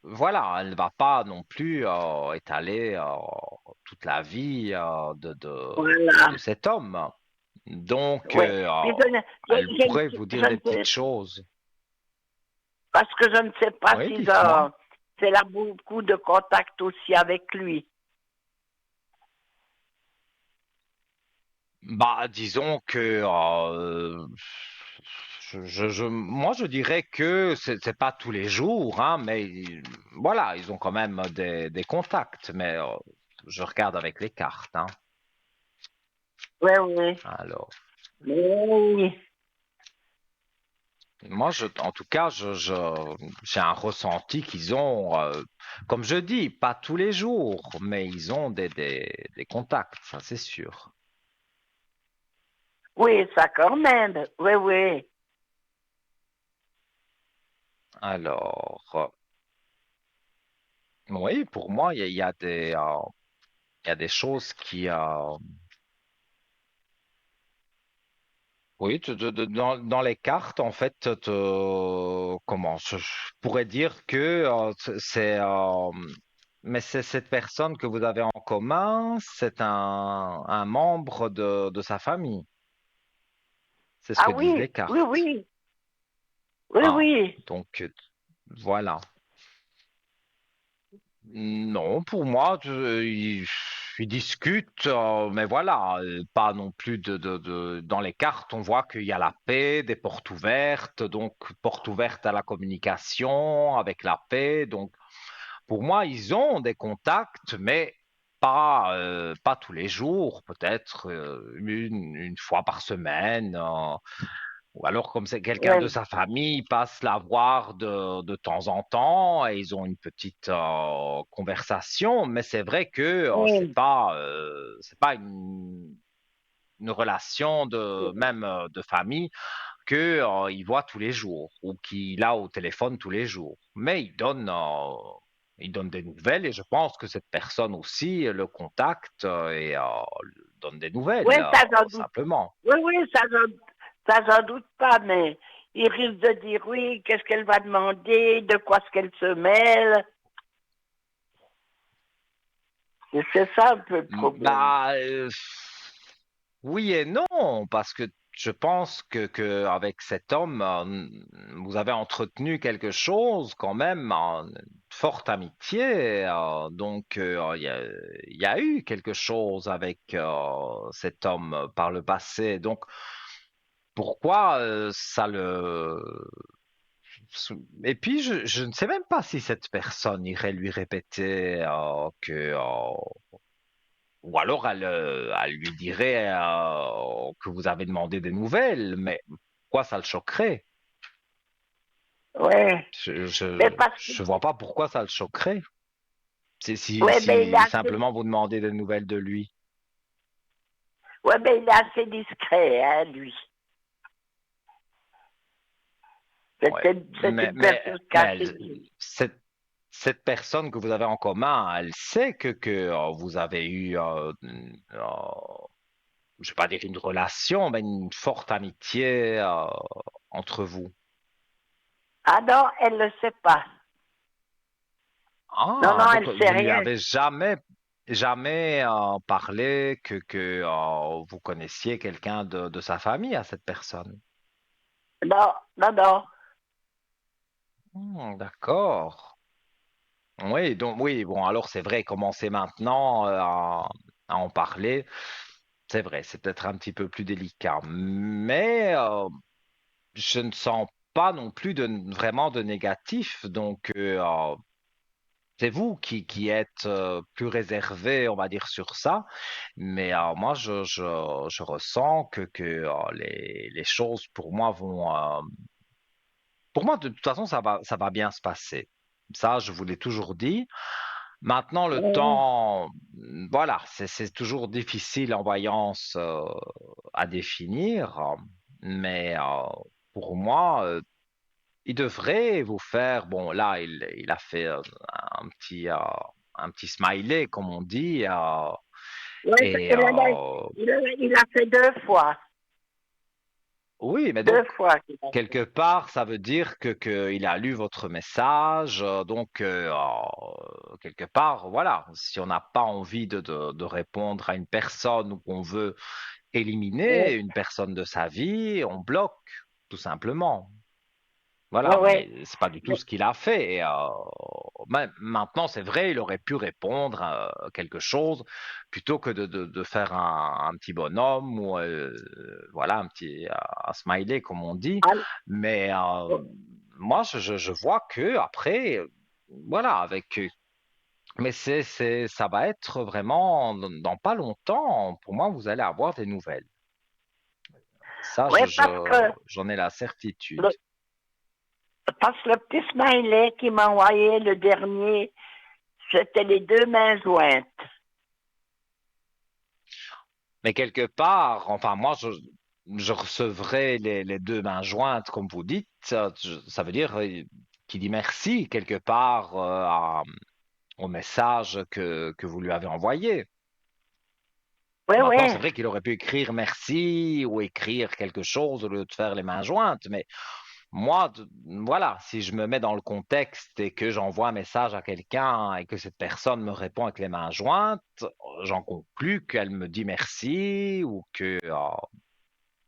voilà, elle ne va pas non plus étaler toute la vie de Voilà. cet homme. Donc, Ouais. Puis elle pourrait vous dire je des ne petites sais, choses. parce que je ne sais pas Oui, si dites-moi. elle a beaucoup de contact aussi avec lui. Bah, disons que moi je dirais que c'est pas tous les jours, hein, mais voilà, ils ont quand même des contacts, mais je regarde avec les cartes, hein. Ouais, oui. Alors, Oui. moi en tout cas, j'ai un ressenti qu'ils ont, comme je dis, pas tous les jours, mais ils ont des contacts, ça c'est sûr. Oui, ça quand même. Oui, oui. Alors, oui, pour moi, il y a des choses oui, dans les cartes, en fait, comment, je pourrais dire que mais c'est cette personne que vous avez en commun, c'est un membre de sa famille. C'est ce Ah que disent oui, les oui, cartes. oui. Oui, Ah, oui. donc, voilà. Non, pour moi, ils discutent, mais voilà, pas non plus dans les cartes, on voit qu'il y a la paix, des portes ouvertes, donc portes ouvertes à la communication avec la paix. Donc, pour moi, ils ont des contacts, mais pas tous les jours, peut-être une fois par semaine. Ou alors, comme c'est quelqu'un de Oui, sa famille, il passe la voir de temps en temps et ils ont une petite conversation. Mais c'est vrai que oui. c'est pas une relation même de famille que il voit tous les jours ou qu'il a au téléphone tous les jours. Mais il donne des nouvelles et je pense que cette personne aussi le contacte et donne des Oui, nouvelles, ça j'en doute. simplement. Oui, oui, ça j'en doute pas, mais il risque de dire oui, qu'est-ce qu'elle va demander, de quoi est-ce qu'elle se mêle. Et c'est ça un peu le problème. Bah, oui et non, parce que je pense que avec cet homme, vous avez entretenu quelque chose quand même, une forte amitié. Donc, il y a eu quelque chose avec cet homme par le passé. Donc, pourquoi ça le... Et puis, je ne sais même pas si cette personne irait lui répéter ou alors elle lui dirait que vous avez demandé des nouvelles, mais pourquoi ça le choquerait? Ouais. Mais parce que, Je vois pas pourquoi ça le choquerait. C'est ouais, mais si simplement vous demandez des nouvelles de lui. ouais, mais il est assez discret, hein, lui. Ouais. C'est une personne qui est assez discrète. Cette personne que vous avez en commun, elle sait que vous avez eu, je vais pas dire une relation, mais une forte amitié entre vous. Ah non, elle ne le sait pas. Non, Ah, non, donc elle sait vous ne lui rien. avez jamais parlé que vous connaissiez quelqu'un de sa famille à cette personne. Non, non, non. D'accord. Oui, donc oui, bon, alors c'est vrai, commencer maintenant à en parler, c'est vrai, c'est peut-être un petit peu plus délicat, mais je ne sens pas non plus vraiment de négatif, donc c'est vous qui êtes plus réservé, on va dire, sur ça, mais moi, je ressens que les choses pour moi vont, pour moi, de toute façon, ça va bien se passer. Ça, je vous l'ai toujours dit. Maintenant, le Oui, temps, voilà, c'est toujours difficile en voyance à définir, mais pour moi, il devrait vous faire, bon, là, il a fait un petit smiley, comme on dit, ouais, et il a fait deux fois. oui, mais Deux donc, fois qu'il a fait. quelque part, ça veut dire que il a lu votre message, donc quelque part, voilà, si on n'a pas envie de répondre à une personne ou qu'on veut éliminer Ouais, une personne de sa vie, on bloque, tout simplement. ouais, Voilà, ouais. mais c'est pas du tout Mais- ce qu'il a fait. Et, maintenant, c'est vrai, il aurait pu répondre à quelque chose plutôt que de faire un petit bonhomme ou voilà un smiley comme on dit. ah, Mais moi, je vois que après, voilà, mais ça va être vraiment dans pas longtemps. Pour moi, vous allez avoir des nouvelles. Ça, ouais, j'en ai la certitude. le, parce que le petit smiley qui m'a envoyé le dernier, c'était les deux mains jointes. Mais quelque part, enfin, moi, je recevrai les deux mains jointes, comme vous dites. Ça veut dire qu'il dit merci quelque part au message que vous lui avez envoyé. Ouais, Maintenant, c'est ouais. vrai qu'il aurait pu écrire merci ou écrire quelque chose au lieu de faire les mains jointes, mais moi, voilà, si je me mets dans le contexte et que j'envoie un message à quelqu'un et que cette personne me répond avec les mains jointes, j'en conclus qu'elle me dit merci ou que,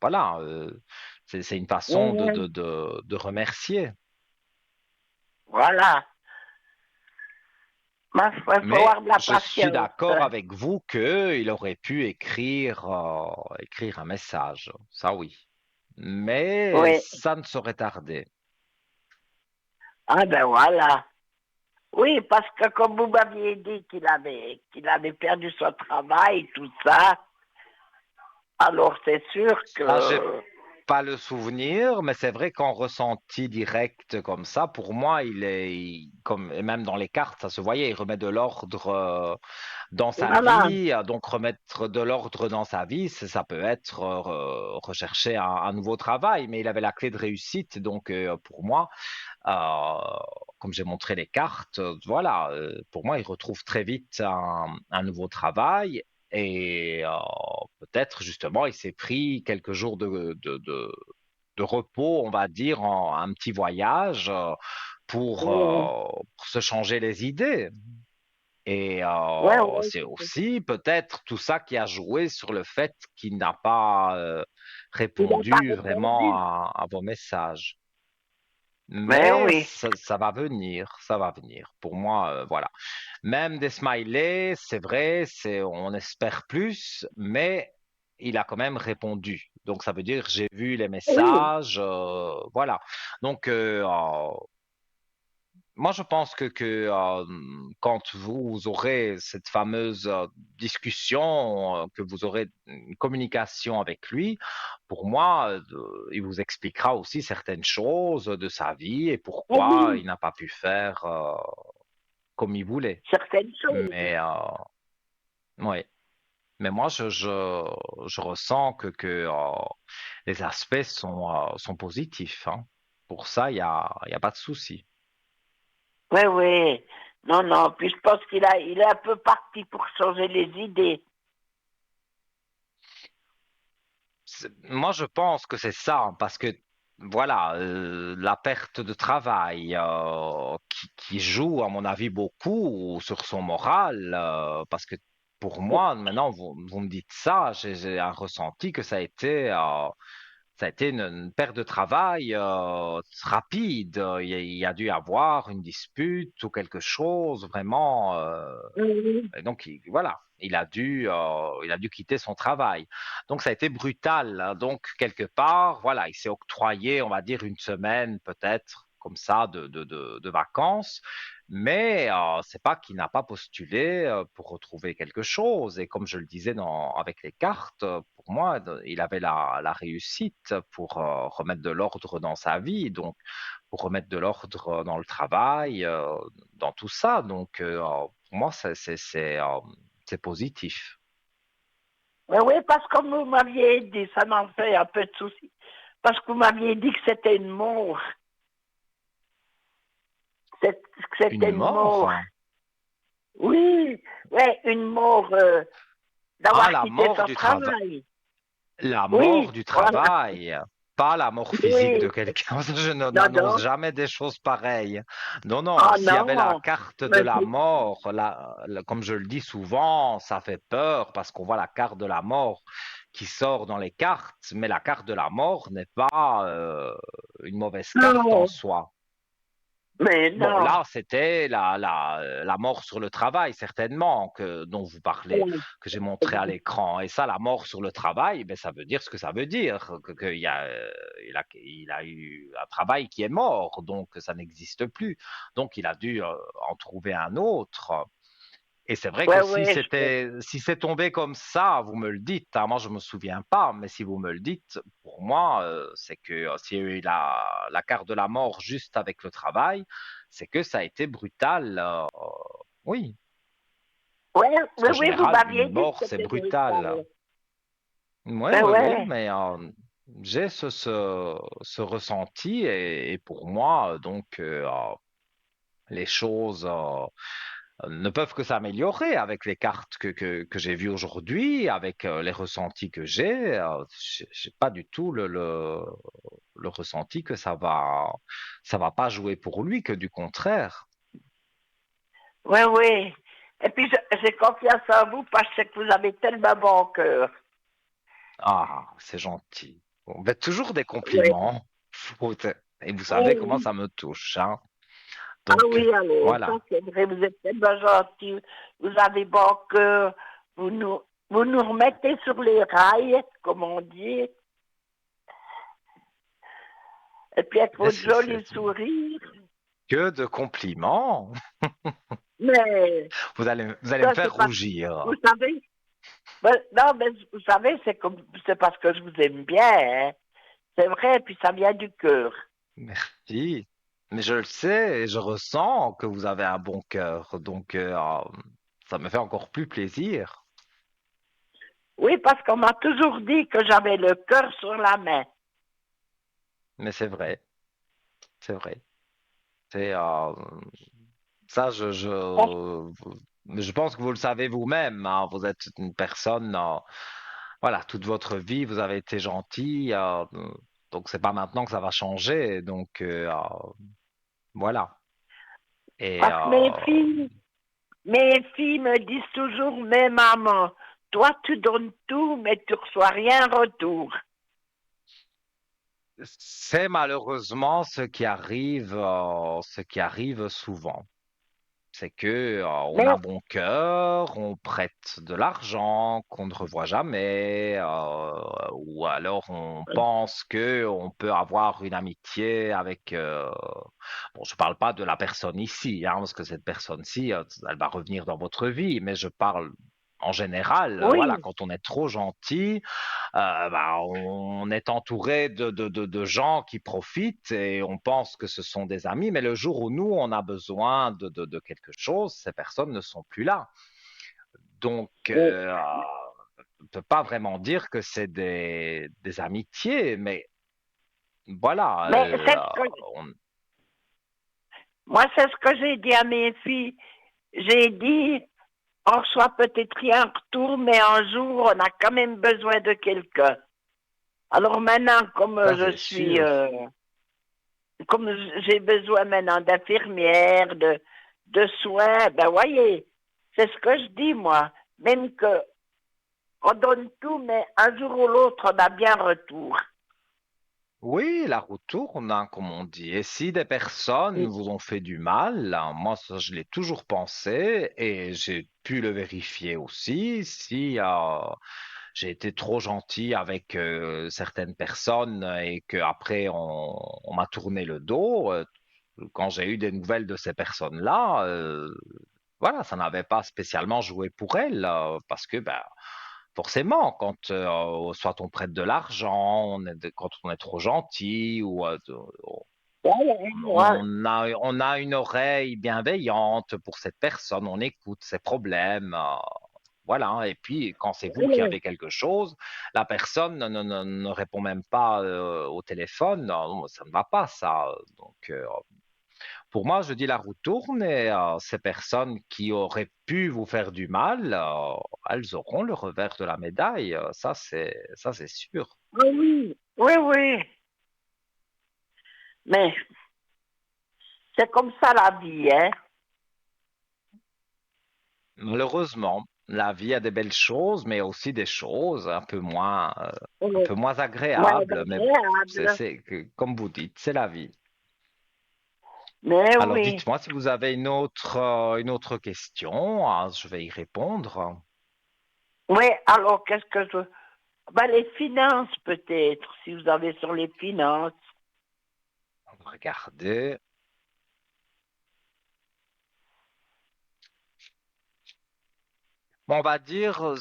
voilà, c'est une Ouais, façon ouais. de remercier. Voilà. Mais il faut Mais avoir de la je suis patience. d'accord avec vous qu'il aurait pu écrire un message. Ça, oui. Mais Oui. ça ne saurait tarder. Ah ben voilà. Oui, parce que comme vous m'aviez dit qu'il avait perdu son travail, tout ça, alors c'est sûr Ça, j'ai que pas le souvenir, mais c'est vrai qu'en ressenti direct comme ça, pour moi, comme et même dans les cartes, ça se voyait, il remet de l'ordre dans sa voilà. vie. Donc remettre de l'ordre dans sa vie, ça peut être rechercher un nouveau travail, mais il avait la clé de réussite. Donc pour moi, euh, comme j'ai montré les cartes, voilà, pour moi, il retrouve très vite un nouveau travail. Et peut-être justement, il s'est pris quelques jours de repos, on va dire, un petit voyage Ouais, pour se changer les idées. Et ouais, ouais. c'est aussi peut-être tout ça qui a joué sur le fait qu'il n'a pas Il n'a pas répondu vraiment répondu. à vos messages. Mais Mais oui. ça va venir, ça va venir. Pour moi, voilà. Même des smileys, c'est vrai, on espère plus, mais il a quand même répondu. Donc ça veut dire j'ai vu les Oui. messages, voilà. Donc moi je pense que quand vous aurez cette fameuse discussion, que vous aurez une communication avec lui, pour moi, il vous expliquera aussi certaines choses de sa vie et pourquoi Oui. il n'a pas pu faire comme il voulait. Certaines choses. Mais ouais. Mais moi, je ressens que les aspects sont positifs, hein. Pour ça, il y a pas de souci. Oui, oui. Non, non. Puis je pense il est un peu parti pour changer les idées. Moi, je pense que c'est ça, hein, parce que voilà, la perte de travail qui joue, à mon avis, beaucoup sur son moral, parce que pour moi, maintenant, vous me dites ça, j'ai un ressenti que ça a été Ça a été une perte de travail rapide. Il y a dû avoir une dispute ou quelque chose vraiment. Oui. Et donc, voilà, il a dû quitter son travail. Donc, ça a été brutal, hein. Donc, quelque part, voilà, il s'est octroyé, on va dire, une semaine peut-être comme ça de vacances. Mais c'est pas qu'il n'a pas postulé pour retrouver quelque chose. Et comme je le disais avec les cartes, pour moi, il avait la réussite pour remettre de l'ordre dans sa vie, donc pour remettre de l'ordre dans le travail, dans tout ça. Donc, pour moi, c'est positif. Oui, oui, parce que vous m'aviez dit, ça m'en fait un peu de souci, parce que vous m'aviez dit que c'était une mort. Que Une c'était une mort? mort. Oui, ouais, une mort Ah, d'avoir la quitté mort son du travail. travail. La mort Oui, du voilà. travail, pas la mort physique de Oui, quelqu'un. Je non, n'annonce non. jamais des choses pareilles. Non, non, Oh s'il y avait la non. carte de Mais la c'est- mort, comme je le dis souvent, ça fait peur parce qu'on voit la carte de la mort qui sort dans les cartes, mais la carte de la mort n'est pas une mauvaise carte en Non, soi. mais Bon, non. là, c'était la mort sur le travail, certainement, dont vous parlez, Oui, que j'ai montré à l'écran. Et ça, la mort sur le travail, ben, ça veut dire ce que ça veut dire, qu'il y a, il a eu un travail qui est mort, donc ça n'existe plus. Donc, il a dû en trouver un autre. Et c'est vrai que oui, si c'est tombé comme ça, vous me le dites, hein, moi je me souviens pas, mais si vous me le dites, pour moi, c'est que s'il y a eu la carte de la mort juste avec le travail, c'est que ça a été brutal. Oui, oui, parce oui, qu'en oui, vous général, une m'aviez dit que mort, c'est c'était brutal. brutal. Oui, Ben oui, oui, ouais. mais j'ai ce ressenti et pour moi, donc, les choses ne peuvent que s'améliorer avec les cartes que j'ai vues aujourd'hui, avec les ressentis que j'ai. J'ai pas du tout le ressenti que ça va pas jouer pour lui, que du contraire. Oui, oui. Et puis, j'ai confiance en vous parce que vous avez tellement bon cœur. Ah, c'est gentil. Bon, ben, toujours des Oui, compliments. Faut- Et vous savez comment oui. ça me touche, hein. Ah Donc, oui, alors, ça voilà. c'est vrai, vous êtes tellement gentil, vous avez bon cœur, vous nous, vous nous remettez sur les rails, comme on dit, et puis avec Mais votre joli sourire. que de compliments. Mais Vous allez me ça, faire c'est parce que, rougir. vous savez, non, mais vous savez, c'est parce que je vous aime bien, hein. C'est vrai, et puis ça vient du cœur. Merci. Mais je le sais et je ressens que vous avez un bon cœur. Donc, ça me fait encore plus plaisir. Oui, parce qu'on m'a toujours dit que j'avais le cœur sur la main. Mais c'est vrai. C'est vrai. C'est, ça, je pense que vous le savez vous-même, hein. Vous êtes une personne, voilà, toute votre vie, vous avez été gentil. Donc, c'est pas maintenant que ça va changer. Donc, voilà. Et, Parce que mes filles me disent toujours, mais maman, toi tu donnes tout, mais tu reçois rien en retour. c'est malheureusement ce qui arrive souvent. C'est que on a Mais bon cœur, on prête de l'argent qu'on ne revoit jamais, ou alors on pense que on peut avoir une amitié avec. Bon, je parle pas de la personne ici, hein, parce que cette personne-ci, elle va revenir dans votre vie, mais je parle en général. Voilà, oui, quand on est trop gentil, bah, on est entouré de gens qui profitent et on pense que ce sont des amis, mais le jour où nous, on a besoin de quelque chose, ces personnes ne sont plus là. Donc, on ne peut pas vraiment dire que c'est des amitiés, mais voilà. mais moi c'est ce que j'ai dit à mes filles. J'ai dit, on reçoit peut-être rien en retour, mais un jour on a quand même besoin de quelqu'un. Alors maintenant, Ça, c'est sûr. comme j'ai besoin maintenant d'infirmières, de soins, ben voyez, c'est ce que je dis moi. Même que on donne tout, mais un jour ou l'autre, on a bien retour. Oui, la roue tourne, hein, comme on dit. Et si des personnes Oui, vous ont fait du mal, hein, moi, ça, je l'ai toujours pensé et j'ai pu le vérifier aussi. Si j'ai été trop gentil avec certaines personnes et qu'après on m'a tourné le dos, quand j'ai eu des nouvelles de ces personnes-là, voilà, ça n'avait pas spécialement joué pour elles, parce que ben, forcément, quand soit on prête de l'argent, quand on est trop gentil, ou voilà, voilà. on a une oreille bienveillante pour cette personne, on écoute ses problèmes. Voilà, et puis quand c'est vous qui Voilà. avez quelque chose, la personne ne répond même pas au téléphone. Non, ça ne va pas, ça. Donc, pour moi, je dis la roue tourne et ces personnes qui auraient pu vous faire du mal, elles auront le revers de la médaille. Ça, c'est sûr. Ah oui, oui, oui. Mais c'est comme ça la vie, hein. Malheureusement, la vie a des belles choses, mais aussi des choses un Ouais, peu moins ouais, agréables. Mais bon, agréable. comme vous dites, c'est la vie. Mais Alors, oui. dites-moi si vous avez une autre question, je vais y répondre. Oui, alors qu'est-ce que je... Ben, les finances peut-être, si vous avez sur les finances. Regardez. Bon, on va dire,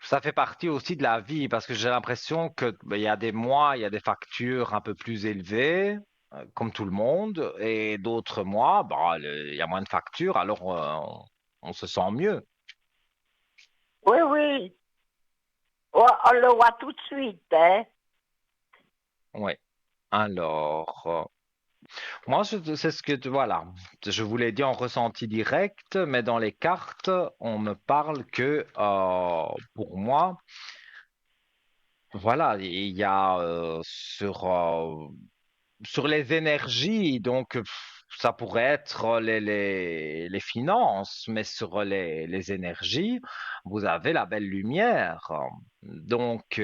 ça fait partie aussi de la vie parce que j'ai l'impression que ben, il y a des mois, il y a des factures un peu plus élevées, comme tout le monde, et d'autres mois, bah, il y a moins de factures, alors on se sent mieux. Oui, oui. On le voit tout de suite, hein. Oui. Alors, moi, c'est ce que, voilà, je vous l'ai dit en ressenti direct, mais dans les cartes, on me parle que, pour moi, voilà, il y a sur les énergies, donc ça pourrait être les finances, mais sur les énergies, vous avez la belle lumière. Donc,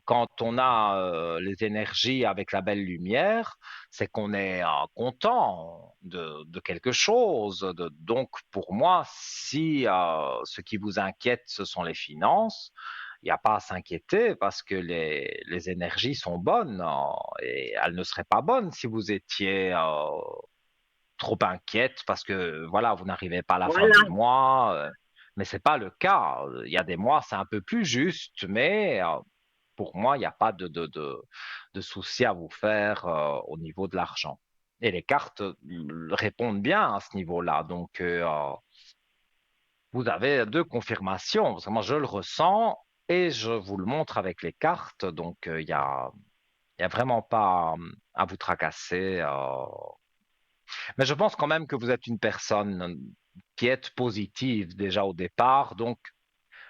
quand on a les énergies avec la belle lumière, c'est qu'on est content de quelque chose. Donc, pour moi, si ce qui vous inquiète, ce sont les finances, il n'y a pas à s'inquiéter parce que les énergies sont bonnes, et elles ne seraient pas bonnes si vous étiez trop inquiète parce que voilà, vous n'arrivez pas à la fin Voilà. du mois. Mais c'est pas le cas. Il y a des mois, c'est un peu plus juste, mais pour moi, il n'y a pas de souci à vous faire au niveau de l'argent. Et les cartes répondent bien à ce niveau-là. Donc, vous avez deux confirmations, parce que moi je le ressens et je vous le montre avec les cartes, donc il y a vraiment pas à vous tracasser. Mais je pense quand même que vous êtes une personne qui est positive déjà au départ, donc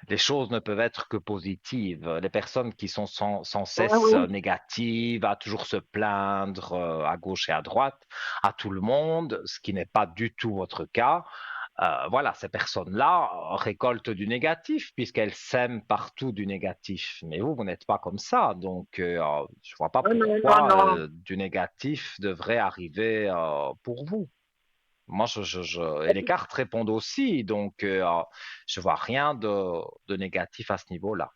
les choses ne peuvent être que positives. Les personnes qui sont sans Oui, cesse oui. négatives, à toujours se plaindre à gauche et à droite, à tout le monde, ce qui n'est pas du tout votre cas. Voilà, ces personnes-là récoltent du négatif puisqu'elles sèment partout du négatif. Mais vous, vous n'êtes pas comme ça, donc je vois pas Non, non, non, pourquoi non. du négatif devrait arriver pour vous. Moi, et les cartes répondent aussi, donc je vois rien de négatif à ce niveau-là.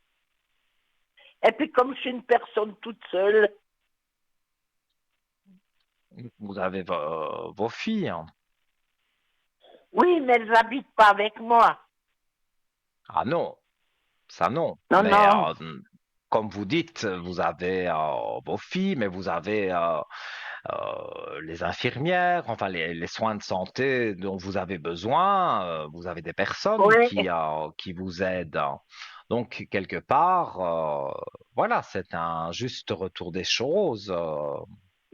Et puis comme je suis une personne toute seule, Vous avez vos filles, hein. oui, mais elles n'habitent pas avec moi. Ah non, ça non. Non, Mais non. comme vous dites, vous avez vos filles, mais vous avez les infirmières, enfin les soins de santé dont vous avez besoin. Vous avez des personnes Oui, qui vous aident. Donc, quelque part, voilà, c'est un juste retour des choses.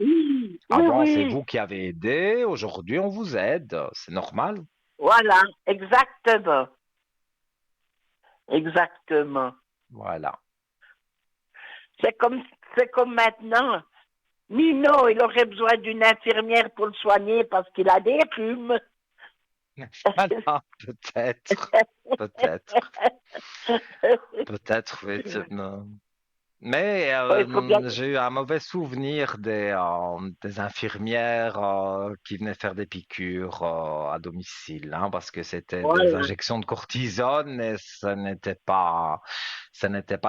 oui, oui, Avant, c'est oui. vous qui avez aidé, aujourd'hui, on vous aide. C'est normal. Voilà, exactement. Exactement. Voilà. C'est comme, c'est comme maintenant. Nino, il aurait besoin d'une infirmière pour le soigner parce qu'il a des rhumes. Voilà, peut-être, peut-être, peut-être, oui. Mais Il faut bien. j'ai eu un mauvais souvenir des infirmières qui venaient faire des piqûres à domicile, hein, parce que c'était des Voilà. injections de cortisone et ça n'était pas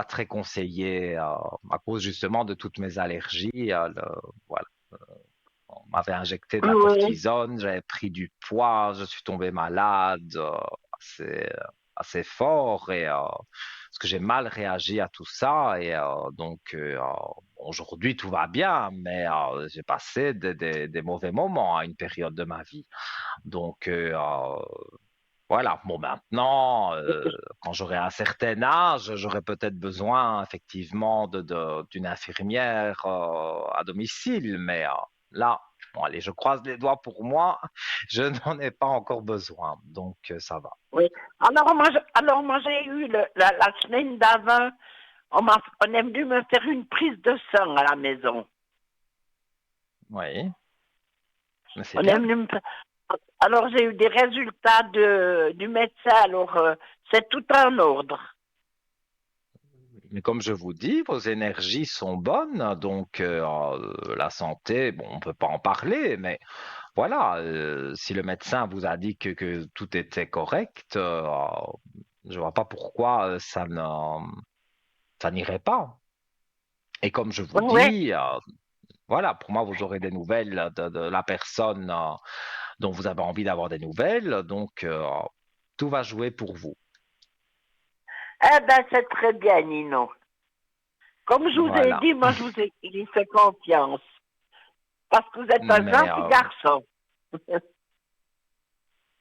très conseillé à cause justement de toutes mes allergies. Voilà, on m'avait injecté de la Oui, cortisone, j'avais pris du poids, je suis tombé malade assez, assez fort et parce que j'ai mal réagi à tout ça et aujourd'hui tout va bien, mais j'ai passé des mauvais moments à une période de ma vie. Donc voilà, bon maintenant, quand j'aurai un certain âge, j'aurai peut-être besoin effectivement d'une infirmière à domicile, mais là, bon, allez, je croise les doigts pour moi, je n'en ai pas encore besoin, donc ça va. oui. Alors moi, j'ai eu la semaine d'avant, on est venu me faire une prise de sang à la maison. Oui, mais c'est On est bien. venu me faire. Alors j'ai eu des résultats du médecin. Alors c'est tout en ordre. Mais comme je vous dis, vos énergies sont bonnes, donc la santé, bon, on peut pas en parler, mais voilà, si le médecin vous a dit que tout était correct, je vois pas pourquoi ça n'irait pas. Et comme je vous Oui, dis, voilà, pour moi, vous aurez des nouvelles de la personne dont vous avez envie d'avoir des nouvelles, donc tout va jouer pour vous. eh ben c'est très bien, Nino. Comme je vous ai Voilà. dit, moi j'ai fait confiance. Parce que vous êtes un Mais gentil garçon.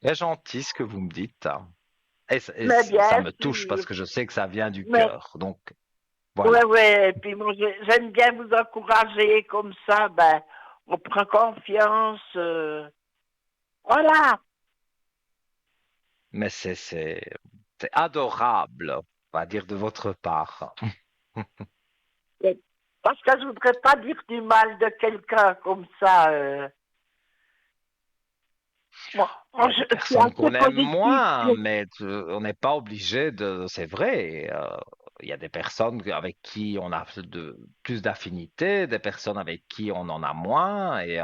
c'est gentil ce que vous me dites. Et Mais ça bien me touche parce sûr. que je sais que ça vient du Mais cœur. Donc ouais, voilà. ouais. Et puis moi j'aime bien vous encourager comme ça. Ben, on prend confiance. Voilà. Mais c'est adorable, on va dire, de votre part. Parce que je voudrais pas dire du mal de quelqu'un comme ça. Il Moi, y a des je suis personnes assez qu'on aime positive. moins, mais on n'est pas obligé de. C'est vrai. Il y a des personnes avec qui on a plus d'affinité, des personnes avec qui on en a moins, et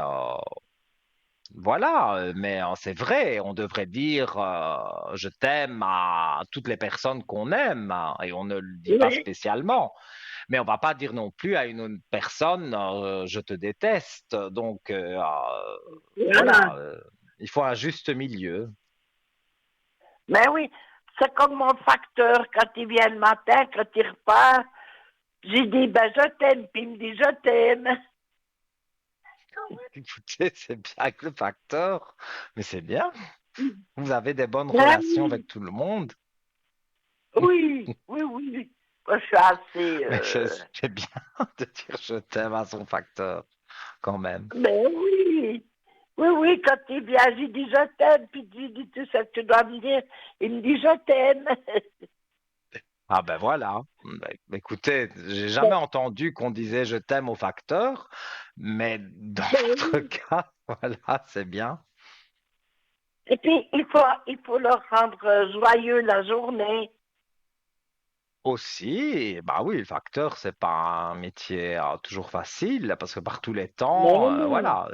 voilà. Mais c'est vrai, on devrait dire je t'aime à toutes les personnes qu'on aime, hein, et on ne le dit pas Oui, spécialement. Mais on va pas dire non plus à une autre personne je te déteste. Donc voilà. voilà, il faut un juste milieu. Mais oui, c'est comme mon facteur quand il vient le matin, quand il repart. J'ai dit, ben je t'aime, puis il me dit, je t'aime. Écoutez, c'est bien avec le facteur, mais c'est bien. Vous avez des bonnes Ben relations avec oui, tout le monde, oui, oui, oui. Moi, je suis assez. mais c'est bien de dire je t'aime à son facteur quand même. Ben oui, oui, oui, quand il vient, j'ai dit, je t'aime, puis il dit, tu sais que tu dois me dire, il me dit, je t'aime. Ah ben voilà. Ben, écoutez, j'ai jamais Ben, entendu qu'on disait je t'aime au facteur, mais dans ben votre oui. cas, voilà, c'est bien. Et puis, il faut leur rendre joyeux la journée. Aussi, bah oui, le facteur, c'est pas un métier toujours facile parce que par tous les temps, Mais non, voilà,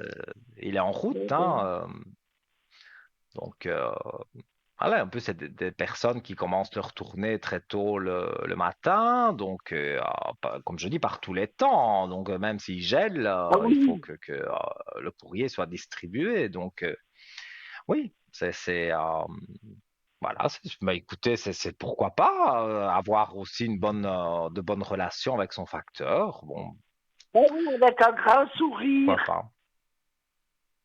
il est en route, mais hein, non. donc voilà, un peu c'est des personnes qui commencent leur tournée très tôt le matin, donc comme je dis, par tous les temps, donc même s'il gèle, Ah il faut oui, que le courrier soit distribué, donc oui, voilà, bah, écoutez, c'est pourquoi pas avoir aussi de bonnes relations avec son facteur. Bon, ben oui, avec un grand pourquoi sourire. pas.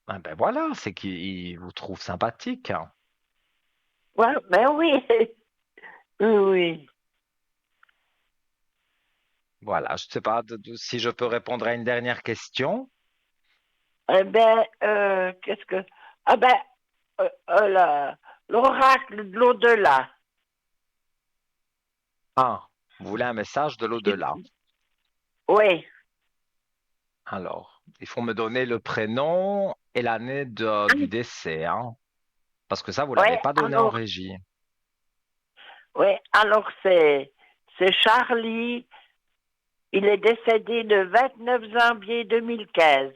Ah ben voilà, c'est qu'il vous trouve sympathique, hein. Ouais, ben oui, oui, oui. Voilà, je ne sais pas si je peux répondre à une dernière question. Eh ben, qu'est-ce que... Ah ben, l'oracle de l'au-delà. Ah, vous voulez un message de l'au-delà. Oui, Alors, il faut me donner le prénom et l'année du décès, hein, parce que ça, vous ne oui, l'avez pas donné en alors, régie. oui, alors c'est Charlie Il est décédé le 29 janvier 2015.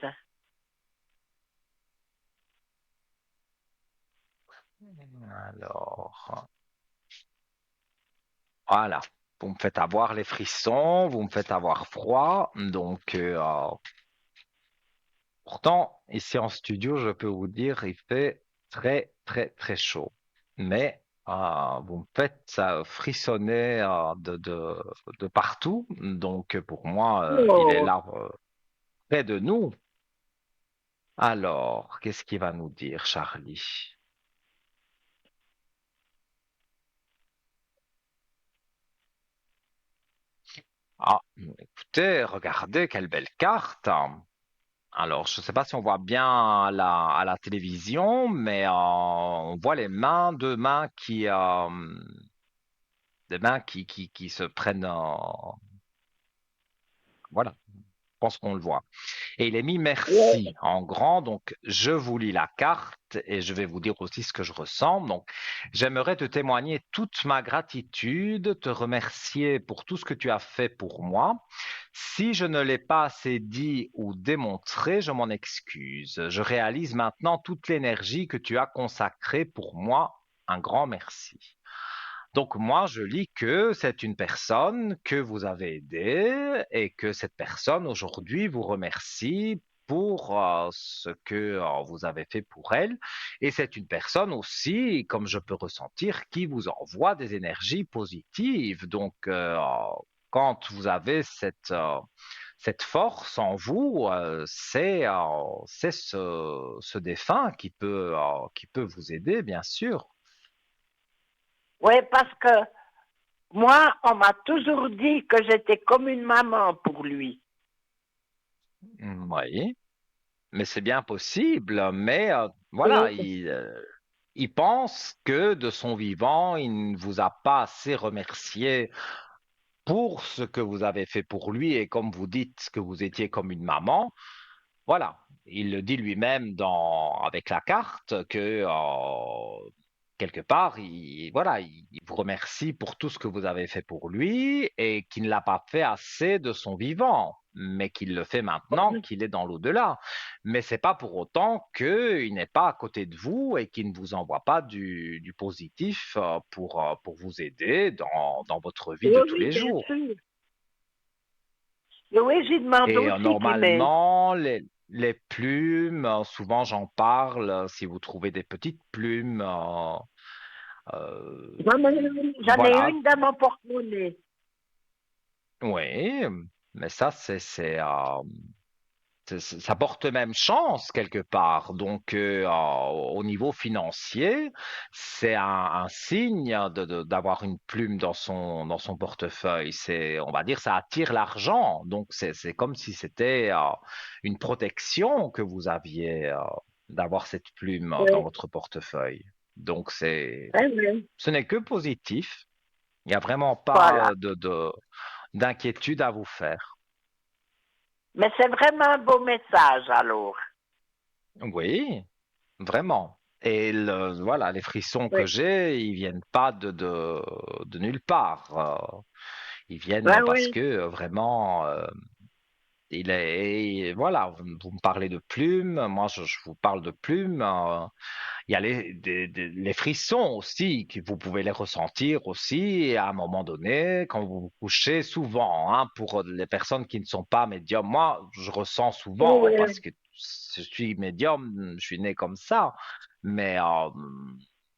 Alors, voilà. Vous me faites avoir les frissons, vous me faites avoir froid. Donc, pourtant, ici en studio, je peux vous dire, il fait très, très, très chaud. Mais vous me faites ça frissonner de partout. Donc, pour moi, il est Oh. là, près de nous. Alors, qu'est-ce qu'il va nous dire, Charlie? Ah, écoutez, regardez quelle belle carte. Alors, je ne sais pas si on voit bien à la télévision, mais on voit les mains, des mains qui se prennent, voilà, je pense qu'on le voit. Et il est mis merci Ouais. en grand, donc je vous lis la carte et je vais vous dire aussi ce que je ressens. Donc, j'aimerais te témoigner toute ma gratitude, te remercier pour tout ce que tu as fait pour moi. Si je ne l'ai pas assez dit ou démontré, je m'en excuse. Je réalise maintenant toute l'énergie que tu as consacrée pour moi. Un grand merci. Donc moi, je lis que c'est une personne que vous avez aidée et que cette personne aujourd'hui vous remercie pour ce que vous avez fait pour elle. Et c'est une personne aussi, comme je peux ressentir, qui vous envoie des énergies positives. Donc quand vous avez cette force en vous, c'est ce défunt qui peut vous aider, bien sûr. Ouais, parce que moi, on m'a toujours dit que j'étais comme une maman pour lui. Oui. Mais c'est bien possible, mais voilà, Oui, il pense que de son vivant, il ne vous a pas assez remercié pour ce que vous avez fait pour lui et comme vous dites que vous étiez comme une maman, voilà, il le dit lui-même avec la carte que quelque part, voilà, il vous remercie pour tout ce que vous avez fait pour lui et qu'il ne l'a pas fait assez de son vivant, mais qu'il le fait maintenant qu'il est dans l'au-delà. Mais c'est pas pour autant qu'il n'est pas à côté de vous et qu'il ne vous envoie pas du positif pour vous aider dans votre vie oui, de tous oui, les bien jours. sûr. Et oui, j'y demande Et aussi qu'il m'aide. normalement, les plumes, souvent j'en parle, si vous trouvez des petites plumes, euh, J'en ai voilà, une dans mon porte-monnaie. oui, mais ça, ça porte même chance quelque part. Donc, au niveau financier, c'est un signe d'avoir une plume dans son portefeuille. On va dire, ça attire l'argent. Donc, c'est comme si c'était une protection que vous aviez d'avoir cette plume dans Oui, votre portefeuille. Donc, oui, oui. ce n'est que positif. Il n'y a vraiment Voilà. pas d'inquiétude à vous faire. Mais c'est vraiment un beau message, alors. Oui. Vraiment. Et voilà, les frissons que Oui, j'ai, ils viennent pas de nulle part. Ils oui, viennent parce oui. que vraiment, voilà, vous me parlez de plumes, moi je vous parle de plumes. Il y a les frissons aussi, que vous pouvez les ressentir aussi à un moment donné quand vous vous couchez souvent, hein, pour les personnes qui ne sont pas médiums. Moi, je ressens souvent parce Oui, que je suis médium, je suis né comme ça. Mais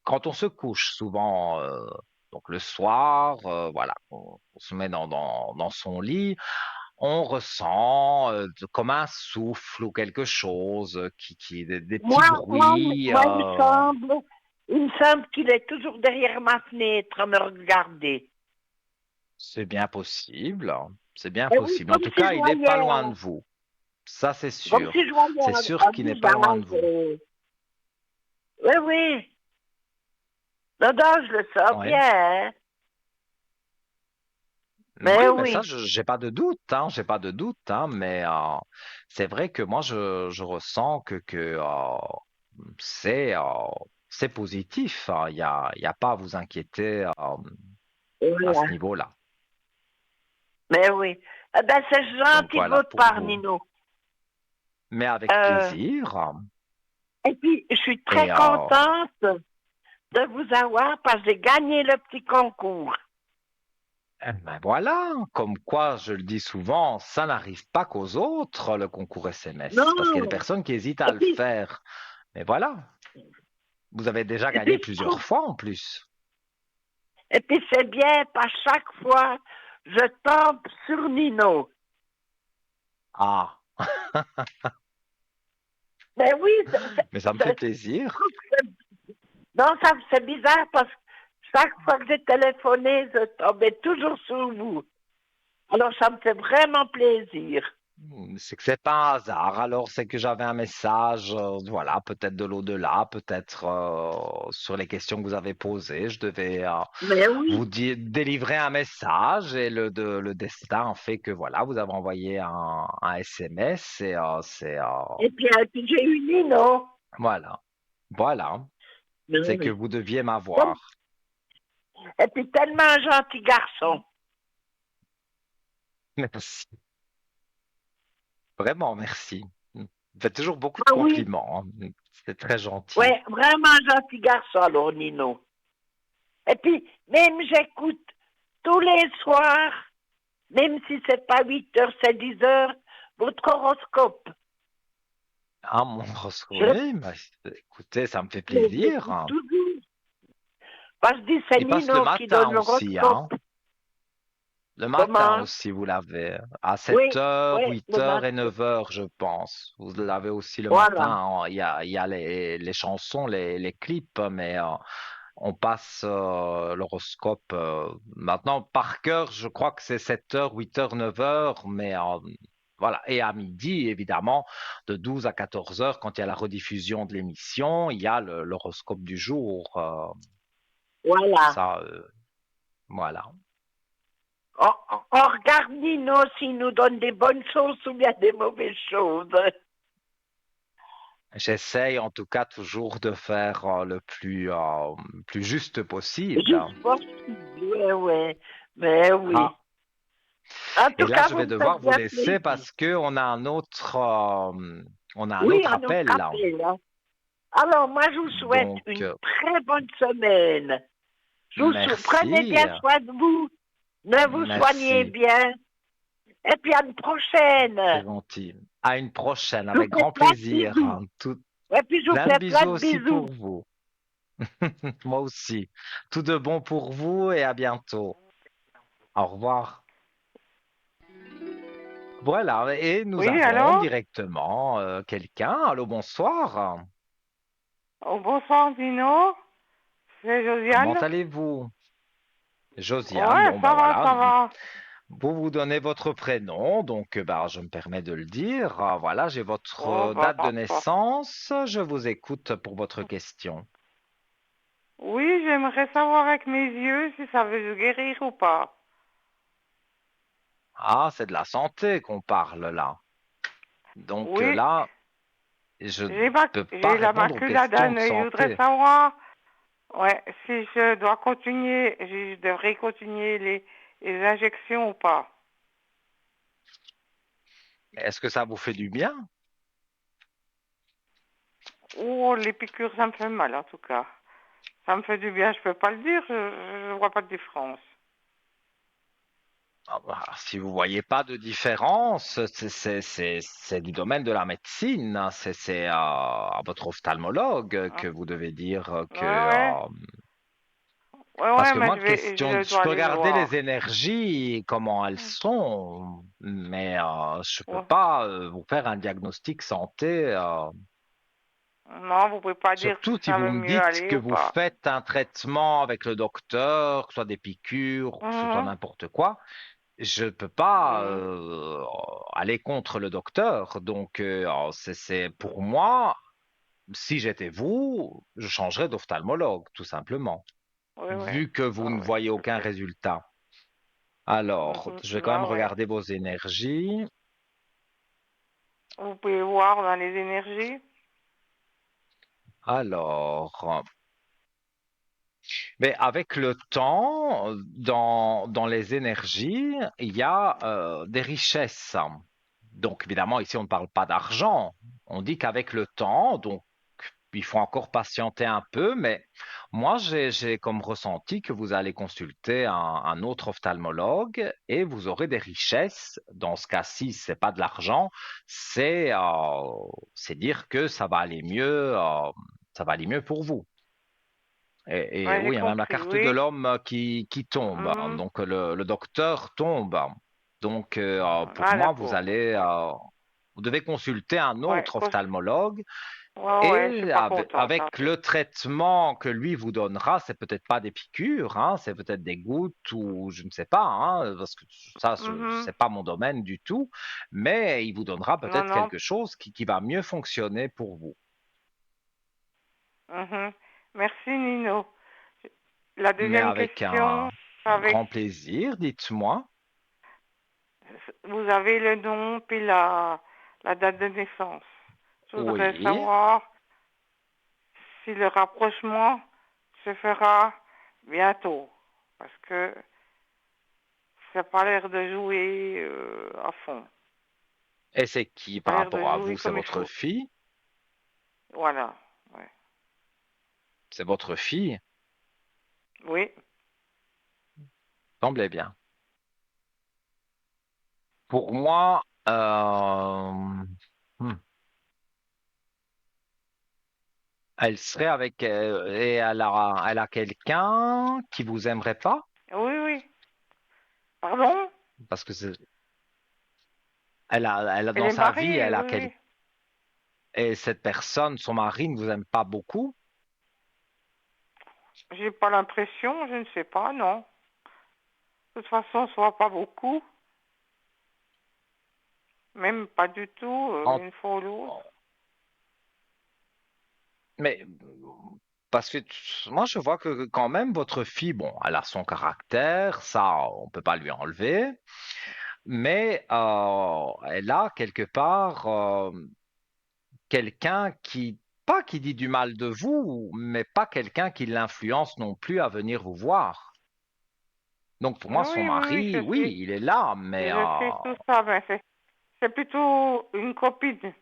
quand on se couche souvent, donc le soir, voilà, on se met dans son lit, on ressent comme un souffle ou quelque chose des petits moi, bruits. moi, il me semble qu'il est toujours derrière ma fenêtre à me regarder. C'est bien possible. C'est bien Et oui, possible. En tout cas, il n'est pas loin de vous. Ça, c'est comme si sûr. je voyais C'est sûr un qu'il n'est pas loin de visage. vous. Oui, oui. Non, non, je le sens Oui. bien, hein. Oui, Mais mais ça, oui. j'ai pas de doute, hein, j'ai pas de doute, hein, mais c'est vrai que moi, je ressens c'est euh, c'est positif, hein. Il y a pas à vous inquiéter à ce Voilà. niveau-là. Mais oui. Eh ben, c'est Donc gentil de voilà votre pour part, vous. Nino. Mais avec Euh, plaisir. et puis, je suis très Et contente de vous avoir parce que j'ai gagné le petit concours. ben voilà, comme quoi je le dis souvent, ça n'arrive pas qu'aux autres, le concours SMS, parce qu'il y a des Non. personnes qui hésitent à Et le puis, faire. Mais voilà, vous avez déjà et gagné puis, je plusieurs trouve, fois en plus. et puis c'est bien, pas chaque fois, je tombe sur Nino. Ah, Mais oui, mais ça me fait je plaisir. trouve que non, ça, c'est bizarre parce que chaque fois que j'ai téléphoné, je tombais toujours sur vous. Alors, ça me fait vraiment plaisir. C'est que c'est pas un hasard. Alors, c'est que j'avais un message, voilà, peut-être de l'au-delà, peut-être sur les questions que vous avez posées. Je devais Mais oui. délivrer un message et le destin fait que voilà, vous avez envoyé un SMS et Et puis j'ai eu Nino. voilà, voilà, Mais c'est que oui. vous deviez m'avoir. Et puis tellement un gentil garçon. Merci, vraiment merci. Vous faites toujours beaucoup de Ah oui, compliments, hein. C'est très gentil. ouais, vraiment un gentil garçon, alors, Nino. Et puis, même j'écoute tous les soirs, même si c'est pas 8 heures, c'est 10 heures, votre horoscope. Ah, mon horoscope, Je oui, bah, écoutez, ça me fait plaisir, l'écoute hein. toujours. Parce que je dis, c'est Il passe le Nino qui matin donne aussi, l'horoscope. hein. Le matin Comment? aussi, vous l'avez. À Oui, 7 heures, oui, huit le heures et matin. 9 heures, je pense. Vous l'avez aussi le matin, Voilà. hein. Il y a les chansons, les clips, mais on passe l'horoscope. Maintenant, par cœur, je crois que c'est 7 heures, 8 heures, 9 heures, mais voilà. Et à midi, évidemment, de 12 à 14 heures, quand il y a la rediffusion de l'émission, il y a l'horoscope du jour. Voilà. Ça, voilà. On regarde Nino s'il nous donne des bonnes choses ou bien des mauvaises choses. J'essaye en tout cas toujours de faire plus juste possible. Juste possible, ouais, ouais. Mais oui. Ah, En et tout là, cas, je vous vais me faites devoir vous bien laisser plaisir. parce que on a un Oui, autre on nous appel là. rappelle. Hein. Alors, moi, je vous souhaite Donc, une très bonne semaine. Prenez merci, bien soin de vous. Ne vous soignez merci, bien. Et puis, à une c'est prochaine. gentil. À une prochaine, Je vous avec fais grand plein de plaisir, bisous. hein. Et puis, je vous Plein de fais plein bisous de aussi bisous. pour vous. Moi aussi. Tout de bon pour vous et à bientôt. Au revoir. Voilà, et nous Oui, avons alors? directement quelqu'un. Allô, bonsoir. Oh, bonsoir, Dino. C'est Comment Josiane. allez-vous? Josiane, Ouais, bon ben voilà, ça va. vous donnez votre prénom, donc ben, je me permets de le dire. Ah, voilà, j'ai votre Oh, bah, date de papa. naissance. Je vous écoute pour votre question. Oui, j'aimerais savoir avec mes yeux si ça veut se guérir ou pas. Ah, c'est de la santé qu'on parle là. Donc Oui, là, je ne peux pas j'ai la répondre aux macula questions d'un de œil. Je voudrais santé. savoir, ouais, si je dois continuer, je devrais continuer les injections ou pas. Est-ce que ça vous fait du bien? Oh, les piqûres, ça me fait mal, en tout cas. Ça me fait du bien, je peux pas le dire, je vois pas de différence. Ah bah, si vous voyez pas de différence, c'est du domaine de la médecine, hein. C'est à votre ophtalmologue que Hein. vous devez dire Ouais, que ouais. Ouais, parce ouais, que mais moi question je je dois peux aller le regarder les voir. énergies comment elles sont, mais je peux Ouais. pas vous faire un diagnostic santé. Non, vous pouvez pas dire si Surtout si ça vous veut me mieux dites aller que ou vous pas. faites un traitement avec le docteur, que ce soit des piqûres, que ce soit Mhm, n'importe quoi. Je peux pas mhm. aller contre le docteur. Donc, c'est pour moi, si j'étais vous, je changerais d'ophtalmologue, tout simplement, Oui, oui. vu que vous Ah, ne oui, voyez je aucun sais. résultat. Alors, Mhm. je vais quand même Ah, ouais. regarder vos énergies. Vous pouvez voir dans les énergies. Alors, Mais avec le temps, dans les énergies, il y a des richesses. Donc évidemment, ici, on ne parle pas d'argent. On dit qu'avec le temps, donc il faut encore patienter un peu, mais moi, j'ai comme ressenti que vous allez consulter un autre ophtalmologue et vous aurez des richesses. Dans ce cas-ci, c'est pas de l'argent, c'est c'est dire que ça va aller mieux pour vous. Et Ouais, j'ai oui, il y a même la compris, carte de oui. l'homme qui tombe. Mhm. Donc le docteur tombe. Donc pour Ah, moi, vous d'accord. allez, vous devez consulter un Ouais, autre ophtalmologue ouais, je suis et pas contente, hein. avec le traitement que lui vous donnera, c'est peut-être pas des piqûres, hein, c'est peut-être des gouttes ou je ne sais pas, hein, parce que ça, Mhm. c'est pas mon domaine du tout, mais il vous donnera Non, peut-être non. quelque chose qui va mieux fonctionner pour vous. Mhm. Merci, Nino. La Mais deuxième avec question, un avec, grand plaisir, dites-moi. vous avez le nom puis la date de naissance. Je voudrais Oui. savoir si le rapprochement se fera bientôt, parce que ça n'a pas l'air de jouer à fond. Et c'est qui Ça par a l'air de rapport à jouer vous? C'est comme il votre faut. fille? Voilà. Ouais. C'est votre fille? Oui. Semblait bien. Pour moi, hmm, elle serait avec et elle a quelqu'un qui vous aimerait pas Oui, oui. Pardon? parce que elle a Elle dans est sa vie mariée, oui, oui. et cette personne, son mari ne vous aime pas beaucoup. J'ai pas l'impression, je ne sais pas, non. De toute façon, on se voit pas beaucoup, même pas du tout, En- une fois ou l'autre. mais parce que moi je vois que quand même votre fille, bon, elle a son caractère, ça on peut pas lui enlever. Mais elle a quelque part quelqu'un pas qui dit du mal de vous, mais pas quelqu'un qui l'influence non plus à venir vous voir. Donc pour moi, son Oui, oui, oui, mari, oui, il est là, mais je sais tout ça, mais c'est plutôt une copine,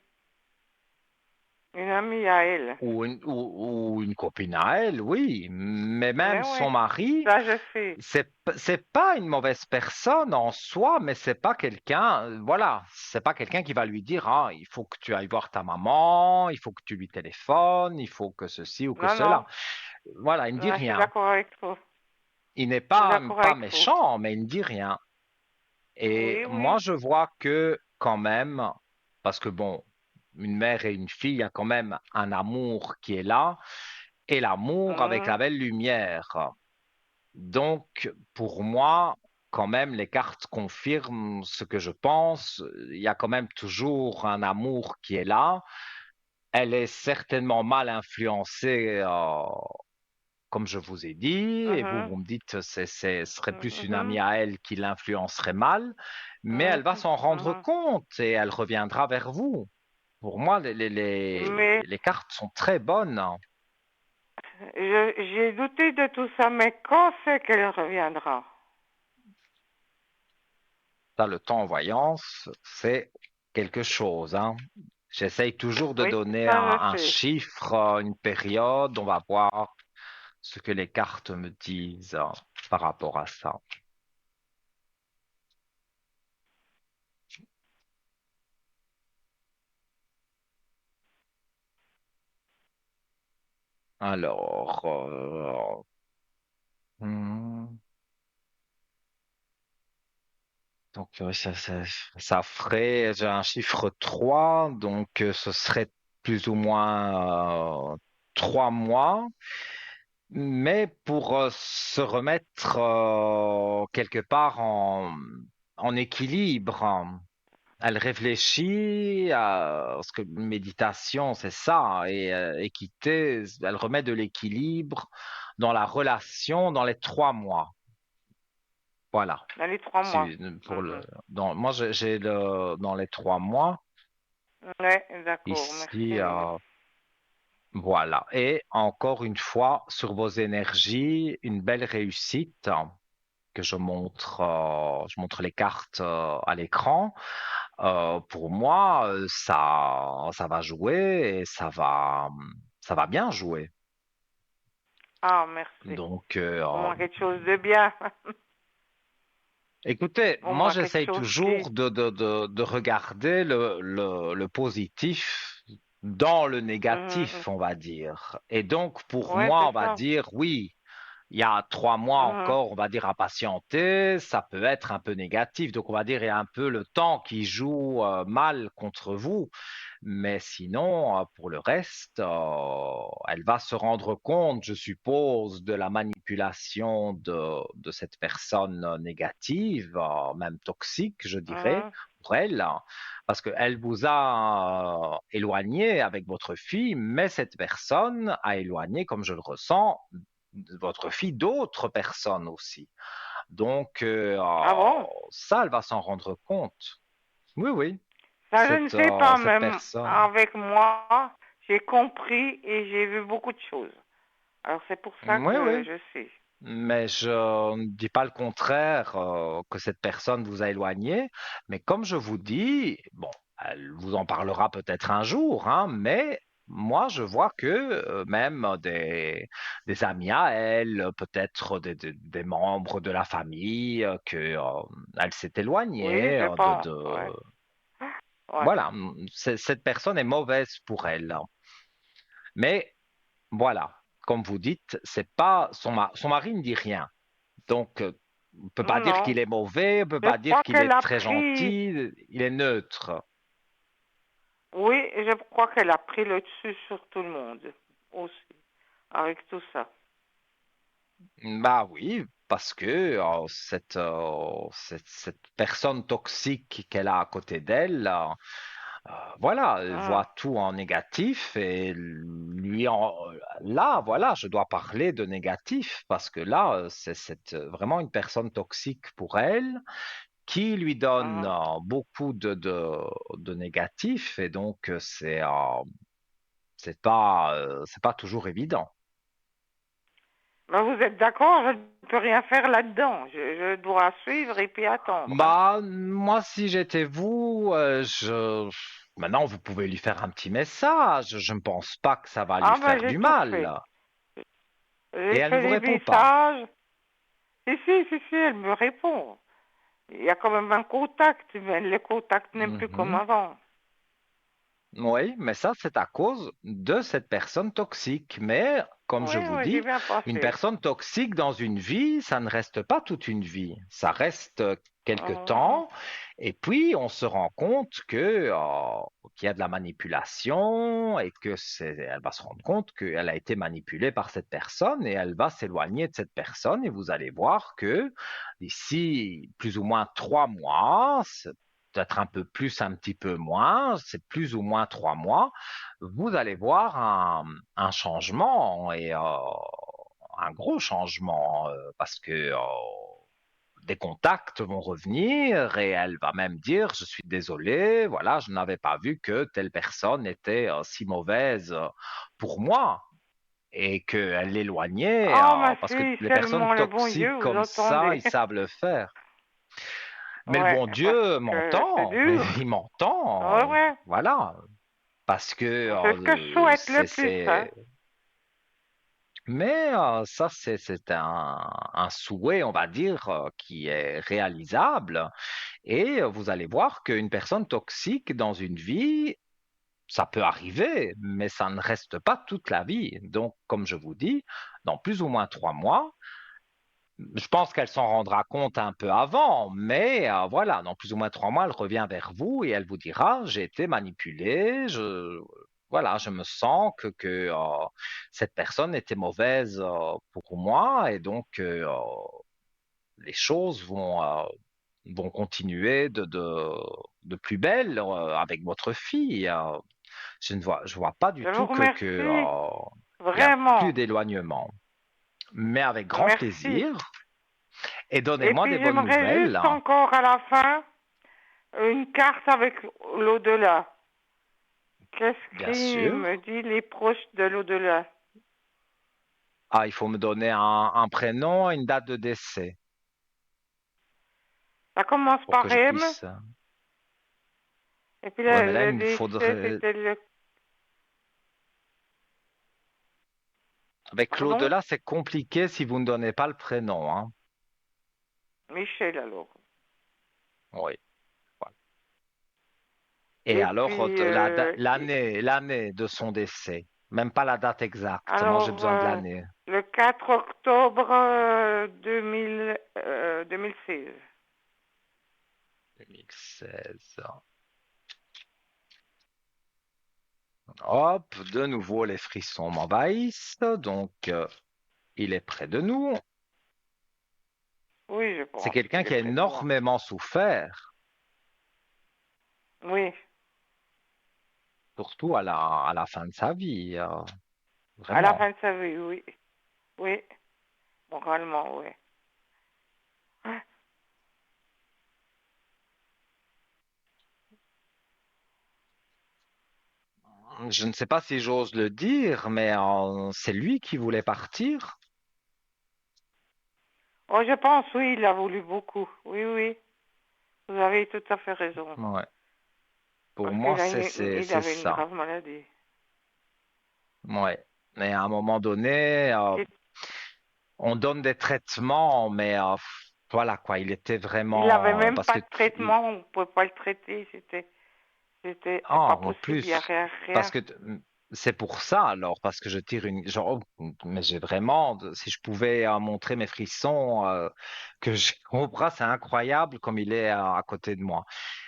une amie à elle. ou une copine à elle, oui, mais Mais même oui, son mari, ça je sais. c'est pas une mauvaise personne en soi, mais c'est pas quelqu'un, voilà, c'est pas quelqu'un qui va lui dire, ah, il faut que tu ailles voir ta maman, il faut que tu lui téléphones, il faut que ceci ou que Non, non, cela. Voilà, il ne dit non, je suis rien. d'accord avec vous. Il n'est Je suis pas, d'accord pas avec vous. méchant, mais il ne dit rien. Et Oui, moi, oui. je vois que quand même, parce que bon, une mère et une fille, il y a quand même un amour qui est là, et l'amour avec Mhm, la belle lumière. Donc, pour moi, quand même, les cartes confirment ce que je pense. Il y a quand même toujours un amour qui est là. Elle est certainement mal influencée, comme je vous ai dit, et vous, mhm, vous me dites ce serait plus une amie mhm, à elle qui l'influencerait mal, mais elle va mhm, s'en rendre mhm. compte et elle reviendra vers vous. Pour moi, Mais les cartes sont très bonnes. j'ai douté de tout ça, mais quand c'est qu'elle reviendra? Ça, le temps en voyance, c'est quelque chose, hein. J'essaye toujours de Oui, donner ça je un sais. chiffre, une période. On va voir ce que les cartes me disent par rapport à ça. Alors, hmm, donc ça ferait, j'ai un chiffre 3, donc ce serait plus ou moins 3 mois. Mais pour se remettre quelque part en équilibre, hein, elle réfléchit parce que méditation, c'est ça, hein, et équité, elle remet de l'équilibre dans la relation dans les 3 mois. Voilà. Dans les 3 mois. Pour Mhm. moi, j'ai dans les 3 mois Ouais, d'accord. Merci, ici. Nino. Voilà. Et encore une fois, sur vos énergies, une belle réussite que je montre les cartes à l'écran. Pour moi, ça va jouer et ça va bien jouer. Ah, merci. Donc, Au moins quelque chose de bien. écoutez, Au moi moins quelque j'essaye chose qui... toujours de regarder le positif dans le négatif, on va dire. Et donc, pour Ouais, moi, c'est on va ça. dire, oui, il y a 3 mois Mhm. encore, on va dire, à patienter, ça peut être un peu négatif. Donc, on va dire, il y a un peu le temps qui joue mal contre vous. Mais sinon, pour le reste, elle va se rendre compte, je suppose, de la manipulation de cette personne négative, même toxique, je dirais, Mhm. pour elle, parce qu'elle vous a éloigné avec votre fille, mais cette personne a éloigné, comme je le ressens, votre fille d'autres personnes aussi. Donc, Ah bon? ça, elle va s'en rendre compte. Oui, oui, Ça, je ne sais pas, cette même personne. avec moi, j'ai compris et j'ai vu beaucoup de choses. Alors c'est pour ça Oui, que oui. je sais. Mais je ne dis pas le contraire, que cette personne vous a éloigné. Mais comme je vous dis, bon, elle vous en parlera peut-être un jour, hein, mais moi, je vois que même des amis à elle, peut-être des membres de la famille, que, elle s'est Oui, éloignée je pense, ouais. Ouais. voilà, cette personne est mauvaise pour elle. Mais voilà, comme vous dites, c'est pas son mari ne dit rien. Donc, on ne peut pas dire Non. qu'il est mauvais, on ne peut Je pas dire crois qu'il qu'elle est a très pris, gentil, il est neutre. oui, je crois qu'elle a pris le dessus sur tout le monde aussi, avec tout ça. Bah oui, parce que cette personne toxique qu'elle a à côté d'elle, voilà, elle Hum, voit tout en négatif et là, voilà, je dois parler de négatif parce que là, c'est vraiment une personne toxique pour elle qui lui donne hum. beaucoup de négatif et donc c'est pas toujours évident. Mais vous êtes d'accord, je ne peux rien faire là-dedans. Je dois suivre et puis attendre, hein. Bah, moi, si j'étais vous, maintenant, vous pouvez lui faire un petit message. Je ne pense pas que ça va lui Ah ben faire j'ai du tout fait. mal. Et J'ai elle fait vous des répond pas. messages. Si, elle me répond. Il y a quand même un contact, mais le contact n'est plus comme Mhm. avant. Oui, mais ça, c'est à cause de cette personne toxique. Mais, comme Oui, je vous oui, j'y dis, viens une passer. personne toxique dans une vie, ça ne reste pas toute une vie. Ça reste quelque Hum, temps. Et puis, on se rend compte qu'il y a de la manipulation et elle va se rendre compte qu'elle a été manipulée par cette personne et elle va s'éloigner de cette personne. Et vous allez voir que d'ici plus ou moins 3 mois, peut-être un peu plus, un petit peu moins, c'est plus ou moins 3 mois, vous allez voir un changement et un gros changement parce que des contacts vont revenir et elle va même dire, je suis désolée, voilà, je n'avais pas vu que telle personne était si mauvaise pour moi et qu'elle l'éloignait Ah, mais parce que si les personnes seulement le bon Dieu, toxiques vous comme ça, entendez. ils savent le faire. Mais le Ouais, bon parce Dieu que c'est m'entend, dur. il Ouais, m'entend, ouais. voilà, parce que C'est ce que je souhaite le plus, hein. mais ça c'est un souhait, on va dire, qui est réalisable. Et vous allez voir qu'une personne toxique dans une vie, ça peut arriver, mais ça ne reste pas toute la vie. Donc, comme je vous dis, dans plus ou moins 3 mois, je pense qu'elle s'en rendra compte un peu avant, mais voilà, dans plus ou moins 3 mois, elle revient vers vous et elle vous dira, j'ai été manipulée, voilà, je me sens cette personne était mauvaise pour moi et donc les choses vont continuer de plus belle avec votre fille. Je vois pas du Je vous tout remercie il y a plus vraiment. d'éloignement, mais avec grand Merci. plaisir. Et Et donnez-moi des puis bonnes j'aimerais nouvelles. juste encore à la fin une carte avec l'au-delà Qu'est-ce bien qui sûr. me dit les proches de l'au-delà? Ah, il faut me donner un prénom et une date de décès Ça commence pour que par je M, puisse. et puis Ouais, mais là, le il me décès, faudrait. c'était le... Avec Pardon? l'au-delà, c'est compliqué si vous ne donnez pas le prénom, hein. Michel, alors. Oui. Voilà. Et Et alors, puis, l'année de son décès, même pas la date exacte. Moi, j'ai alors, besoin de l'année. le 4 octobre 2000, 2016. 2016. Hop, de nouveau, les frissons m'envahissent. Donc, il est près de nous. Oui, je C'est pense quelqu'un qu'il est qui a près de moi. énormément souffert, Oui, surtout à la fin de sa vie. à la Vraiment. fin de sa vie, oui. Oui, moralement, oui. Je ne sais pas si j'ose le dire, mais c'est lui qui voulait partir. Oh, je pense, oui, il a voulu beaucoup. Oui, oui, vous avez tout à fait raison. Ouais. Pour Parce moi, il c'est avait une ça. grave maladie. Ouais. Mais à un moment donné, Et on donne des traitements, mais voilà quoi, il était il n'avait vraiment même parce pas que de traitement, on ne pouvait pas le traiter, c'était pas en possible, il n'y a plus rien, parce rien. que c'est pour ça alors parce que je tire une genre mais j'ai vraiment si je pouvais montrer mes frissons que j'ai au bras, c'est incroyable comme il est à côté de moi.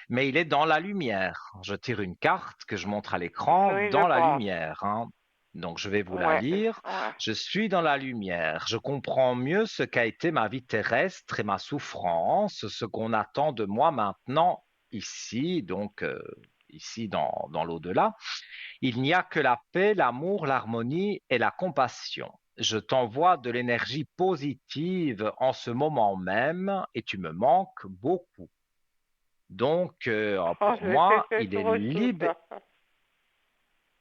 Mais il est dans la lumière. Je tire une carte que je montre à l'écran Oui, je dans la pense. lumière, hein. Donc, je vais vous la Ouais, lire. ouais. Je suis dans la lumière. Je comprends mieux ce qu'a été ma vie terrestre et ma souffrance, ce qu'on attend de moi maintenant, ici, donc ici dans l'au-delà. Il n'y a que la paix, l'amour, l'harmonie et la compassion. Je t'envoie de l'énergie positive en ce moment même et tu me manques beaucoup. Donc, Oh, pour moi, c'est il est trop chou, libre. ça.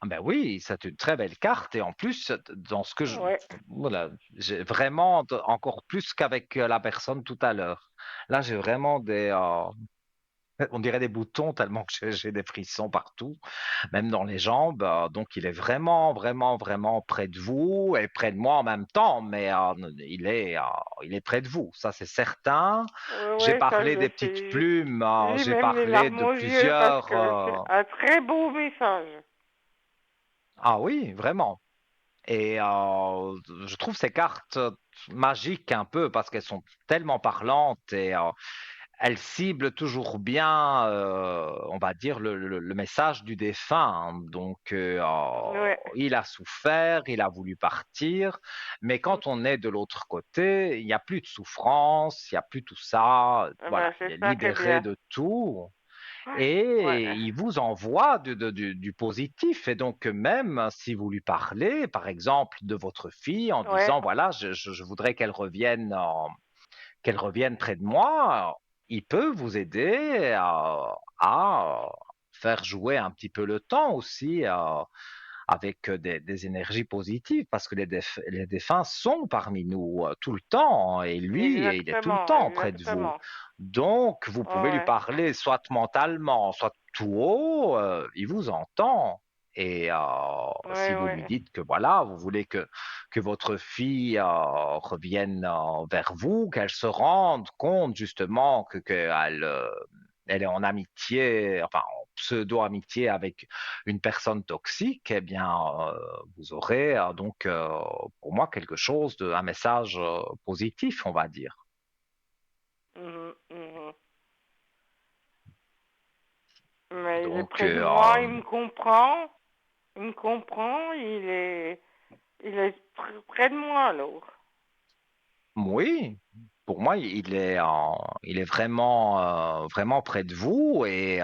Ah ben oui, c'est une très belle carte et en plus, dans ce que je, Ouais. voilà, j'ai vraiment encore plus qu'avec la personne tout à l'heure. Là, j'ai vraiment on dirait des boutons tellement que j'ai des frissons partout, même dans les jambes. Donc, il est vraiment, vraiment, vraiment près de vous et près de moi en même temps, mais il est près de vous, ça c'est certain. Ouais, J'ai ouais, ça je parlé le des petites sais. plumes, J'ai j'ai même les parlé larmes de aux yeux parce plusieurs. que c'est un très beau message. Ah oui, vraiment. Et je trouve ces cartes magiques un peu parce qu'elles sont tellement parlantes et elles ciblent toujours bien, on va dire, le message du défunt. Donc, Ouais. il a souffert, il a voulu partir, mais quand on est de l'autre côté, il n'y a plus de souffrance, il n'y a plus tout ça. Eh Voilà, ben, il c'est est ça qui est libéré bien. de tout. Ouais. Et il vous envoie du positif. Et donc, même si vous lui parlez, par exemple, de votre fille en Ouais. disant, voilà, je voudrais qu'elle revienne près de moi, il peut vous aider à faire jouer un petit peu le temps aussi avec des énergies positives, parce que les défunts sont parmi nous tout le temps, et lui, il est tout le Exactement, temps près de vous. exactement. Donc, vous Ouais, pouvez lui ouais. parler soit mentalement, soit tout haut, il vous entend. Et si Ouais, vous lui ouais. dites que voilà, vous voulez que votre fille revienne vers vous, qu'elle se rende compte justement qu'elle elle est en amitié, enfin en pseudo-amitié avec une personne toxique, eh bien, vous aurez donc pour moi quelque chose un message positif, on va dire. Mhm, mhm. Mais il est Donc, près de moi, il me comprend. Il me comprend, il est près de moi alors. oui, pour moi, il est vraiment, vraiment près de vous et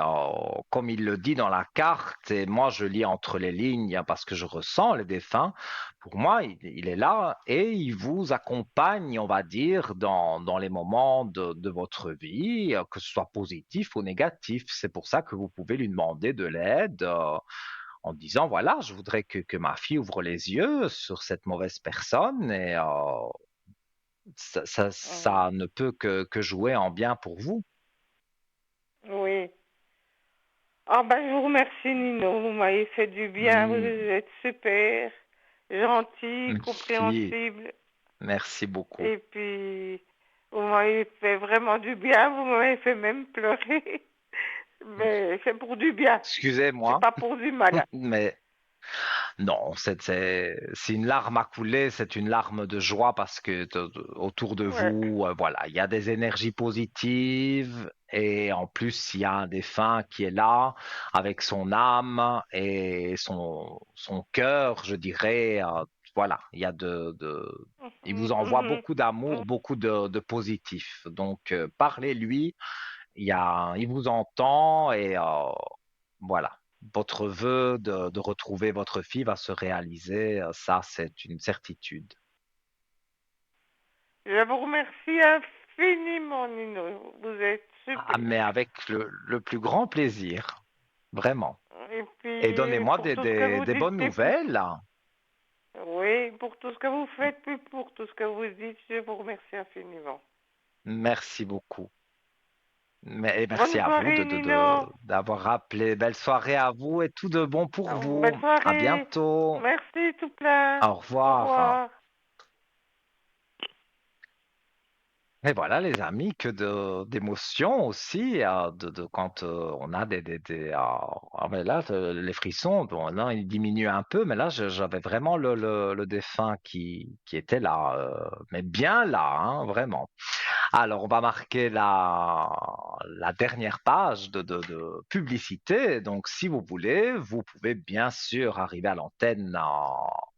comme il le dit dans la carte, et moi je lis entre les lignes hein, parce que je ressens les défunts, pour moi, il est là et il vous accompagne, on va dire, dans les moments de votre vie, que ce soit positif ou négatif. C'est pour ça que vous pouvez lui demander de l'aide. en disant, voilà, je voudrais que ma fille ouvre les yeux sur cette mauvaise personne et ça Mhm. ne peut que jouer en bien pour vous. Oui. Ah ben, je vous remercie, Nino. Vous m'avez fait du bien. Vous Hmm, êtes super, gentil, merci, compréhensible. merci beaucoup. Et puis, vous m'avez fait vraiment du bien. Vous m'avez fait même pleurer. Mais c'est pour du bien. C'est Excusez-moi, pas pour du mal. mais non, c'est une larme à couler, c'est une larme de joie parce que autour de Ouais. vous, voilà, il y a des énergies positives et en plus, il y a un défunt qui est là avec son âme et son cœur, je dirais. Voilà, il y a il vous envoie Mhm. beaucoup d'amour, beaucoup de positif. Donc, parlez-lui, il vous entend et voilà. Votre vœu de retrouver votre fille va se réaliser, ça c'est une certitude. Je vous remercie infiniment, Nino. Vous êtes Ah, super. mais avec le plus grand plaisir, vraiment. Et Et puis, donnez-moi pour tout ce que vous des dites, bonnes et pour... nouvelles. Oui, pour tout ce que vous faites, puis pour tout ce que vous dites, je vous remercie infiniment. Merci beaucoup. Et merci Bonne à vous soirée, Nino. d'avoir rappelé. Belle soirée à vous et tout de bon pour vous. Belle À soirée. bientôt. Merci tout plein. Au Au revoir. revoir. Et voilà, les amis, que d'émotions aussi, quand on a mais là, les frissons, bon, là, ils diminuent un peu, mais là, j'avais vraiment le défunt qui était là, mais bien là, hein, vraiment. Alors, on va marquer la dernière page de publicité. Donc, si vous voulez, vous pouvez bien sûr arriver à l'antenne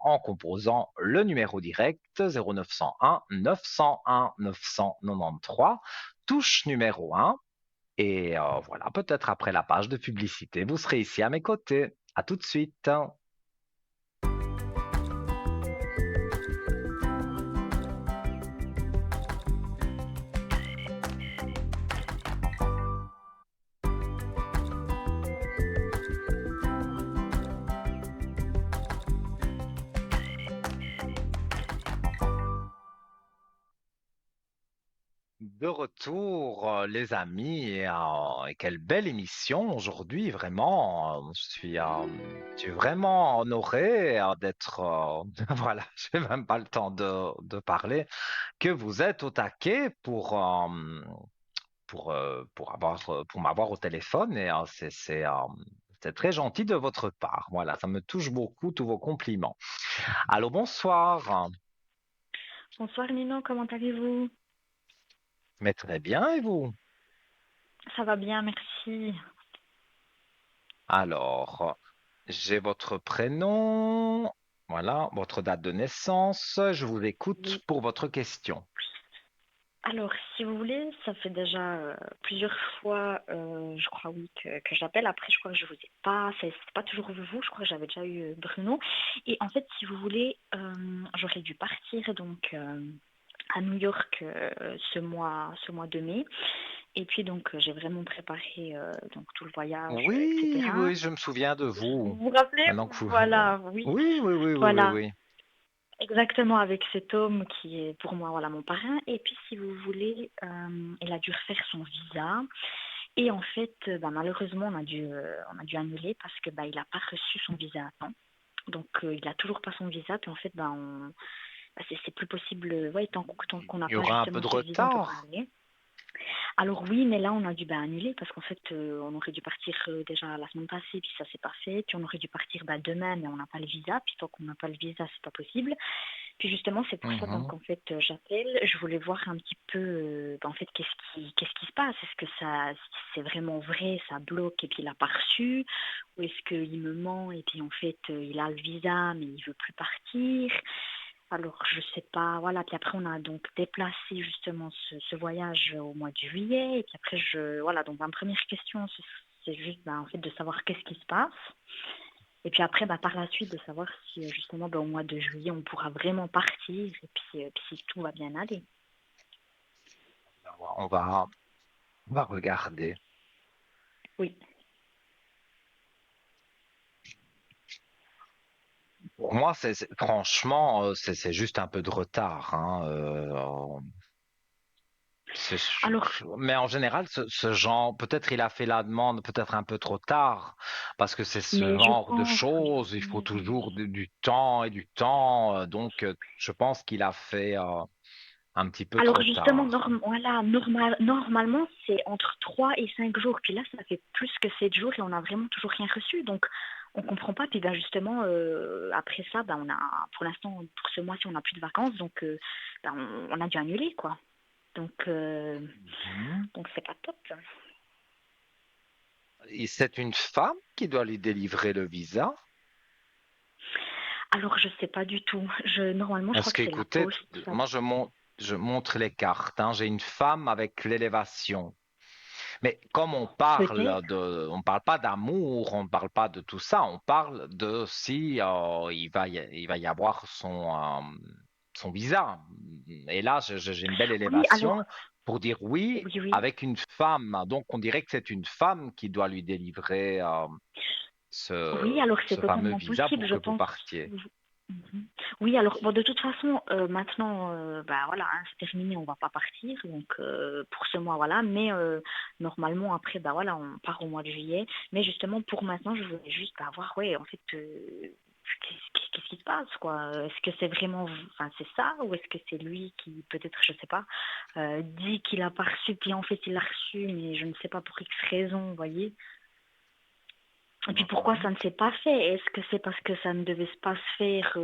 en composant le numéro direct 0901 901 993, touche numéro 1. Et voilà, peut-être après la page de publicité, vous serez ici à mes côtés. À tout de suite. De retour, les amis, et quelle belle émission aujourd'hui, vraiment. Je suis vraiment honoré d'être, voilà, j'ai même pas le temps de parler, que vous êtes au taquet pour m'avoir au téléphone et c'est très gentil de votre part. Voilà, ça me touche beaucoup, tous vos compliments. Allô, bonsoir. Bonsoir Nino, comment allez-vous? Mais très bien, et vous? Ça va bien, merci. Alors, j'ai votre prénom, voilà, votre date de naissance. Je vous écoute Oui. pour votre question. Alors, si vous voulez, ça fait déjà plusieurs fois, je crois, oui, que j'appelle. Après, je crois que je vous ai pas, c'est pas toujours vous, je crois que j'avais déjà eu Bruno. Et en fait, si vous voulez, j'aurais dû partir donc à New York ce mois de mai. Et puis donc, j'ai vraiment préparé donc tout le voyage, Oui, etc. oui, je me souviens de Vous vous. vous rappelez? Maintenant que vous... Voilà, oui, Oui, oui, oui, oui, oui, voilà. oui. Exactement, avec cet homme qui est pour moi voilà mon parrain. Et puis si vous voulez, il a dû refaire son visa. Et en fait, bah, malheureusement, on a dû annuler parce que bah, il n'a pas reçu son visa à temps. Donc il n'a toujours pas son visa. Puis en fait, bah, c'est plus possible. Ouais, tant qu'on n'a Il y pas aura un peu justement de ce visa, on ne peut pas retard. aller. Alors oui, mais là, on a dû bah, annuler parce qu'en fait, on aurait dû partir déjà la semaine passée, puis ça s'est pas fait. Puis on aurait dû partir bah, demain, mais on n'a pas le visa. Puis tant qu'on n'a pas le visa, c'est pas possible. Puis justement, c'est pour ça donc Mhm. en fait j'appelle. Je voulais voir un petit peu en fait qu'est-ce qui se passe. Est-ce que ça c'est vraiment vrai, ça bloque et puis il a pas reçu, ou est-ce qu'il me ment et puis en fait il a le visa mais il veut plus partir. Alors je sais pas, voilà. Puis après on a donc déplacé justement ce voyage au mois de juillet. Et puis après voilà, donc ma première question c'est juste bah, en fait de savoir qu'est-ce qui se passe. Et puis après, bah, par la suite, de savoir si justement bah, au mois de juillet, on pourra vraiment partir et puis si tout va bien aller. On va, on va regarder. Oui. Pour moi, franchement, c'est juste un peu de retard, hein, c'est- Alors, mais en général, ce genre, peut-être il a fait la demande peut-être un peu trop tard, parce que c'est ce mais je genre de pense, choses, il faut toujours du temps et du temps, donc je pense qu'il a fait un petit peu alors trop justement, tard. voilà, normalement, c'est entre 3 et 5 jours. Puis là, ça fait plus que 7 jours et on n'a vraiment toujours rien reçu. Donc, on comprend pas. Puis ben, justement, après ça, ben, pour l'instant, pour ce mois-ci, on n'a plus de vacances. Donc, ben, on a dû annuler, quoi. Donc, Mhm. donc c'est pas top. Et c'est une femme qui doit lui délivrer le visa. Alors, je sais pas du tout. Normalement, je Parce crois que c'est la qu'écoutez, poste. moi je montre les cartes, hein. J'ai une femme avec l'élévation. Mais comme Peut-être. on parle pas d'amour, on parle pas de tout ça, on parle de si il va y avoir son visa. Et là, j'ai une belle Oui, alors, élévation pour dire oui oui, oui. avec une femme. Donc, on dirait que c'est une femme qui doit lui délivrer Oui, alors c'est ce fameux totalement visa possible, pour je que vous pense. partiez. Mhm. Oui, alors bon, de toute façon, maintenant, bah voilà, hein, c'est terminé, on va pas partir, donc pour ce mois, voilà. Mais normalement, après, bah voilà, on part au mois de juillet. Mais justement, pour maintenant, je voulais juste bah, voir, ouais, en fait, qu'est-ce qui se passe, quoi? Est-ce que c'est vraiment, enfin, c'est ça, ou est-ce que c'est lui qui, peut-être, je sais pas, dit qu'il a pas reçu, puis en fait, il l'a reçu, mais je ne sais pas pour X raison, vous voyez? Et puis pourquoi ça ne s'est pas fait? Est-ce que c'est parce que ça ne devait pas se faire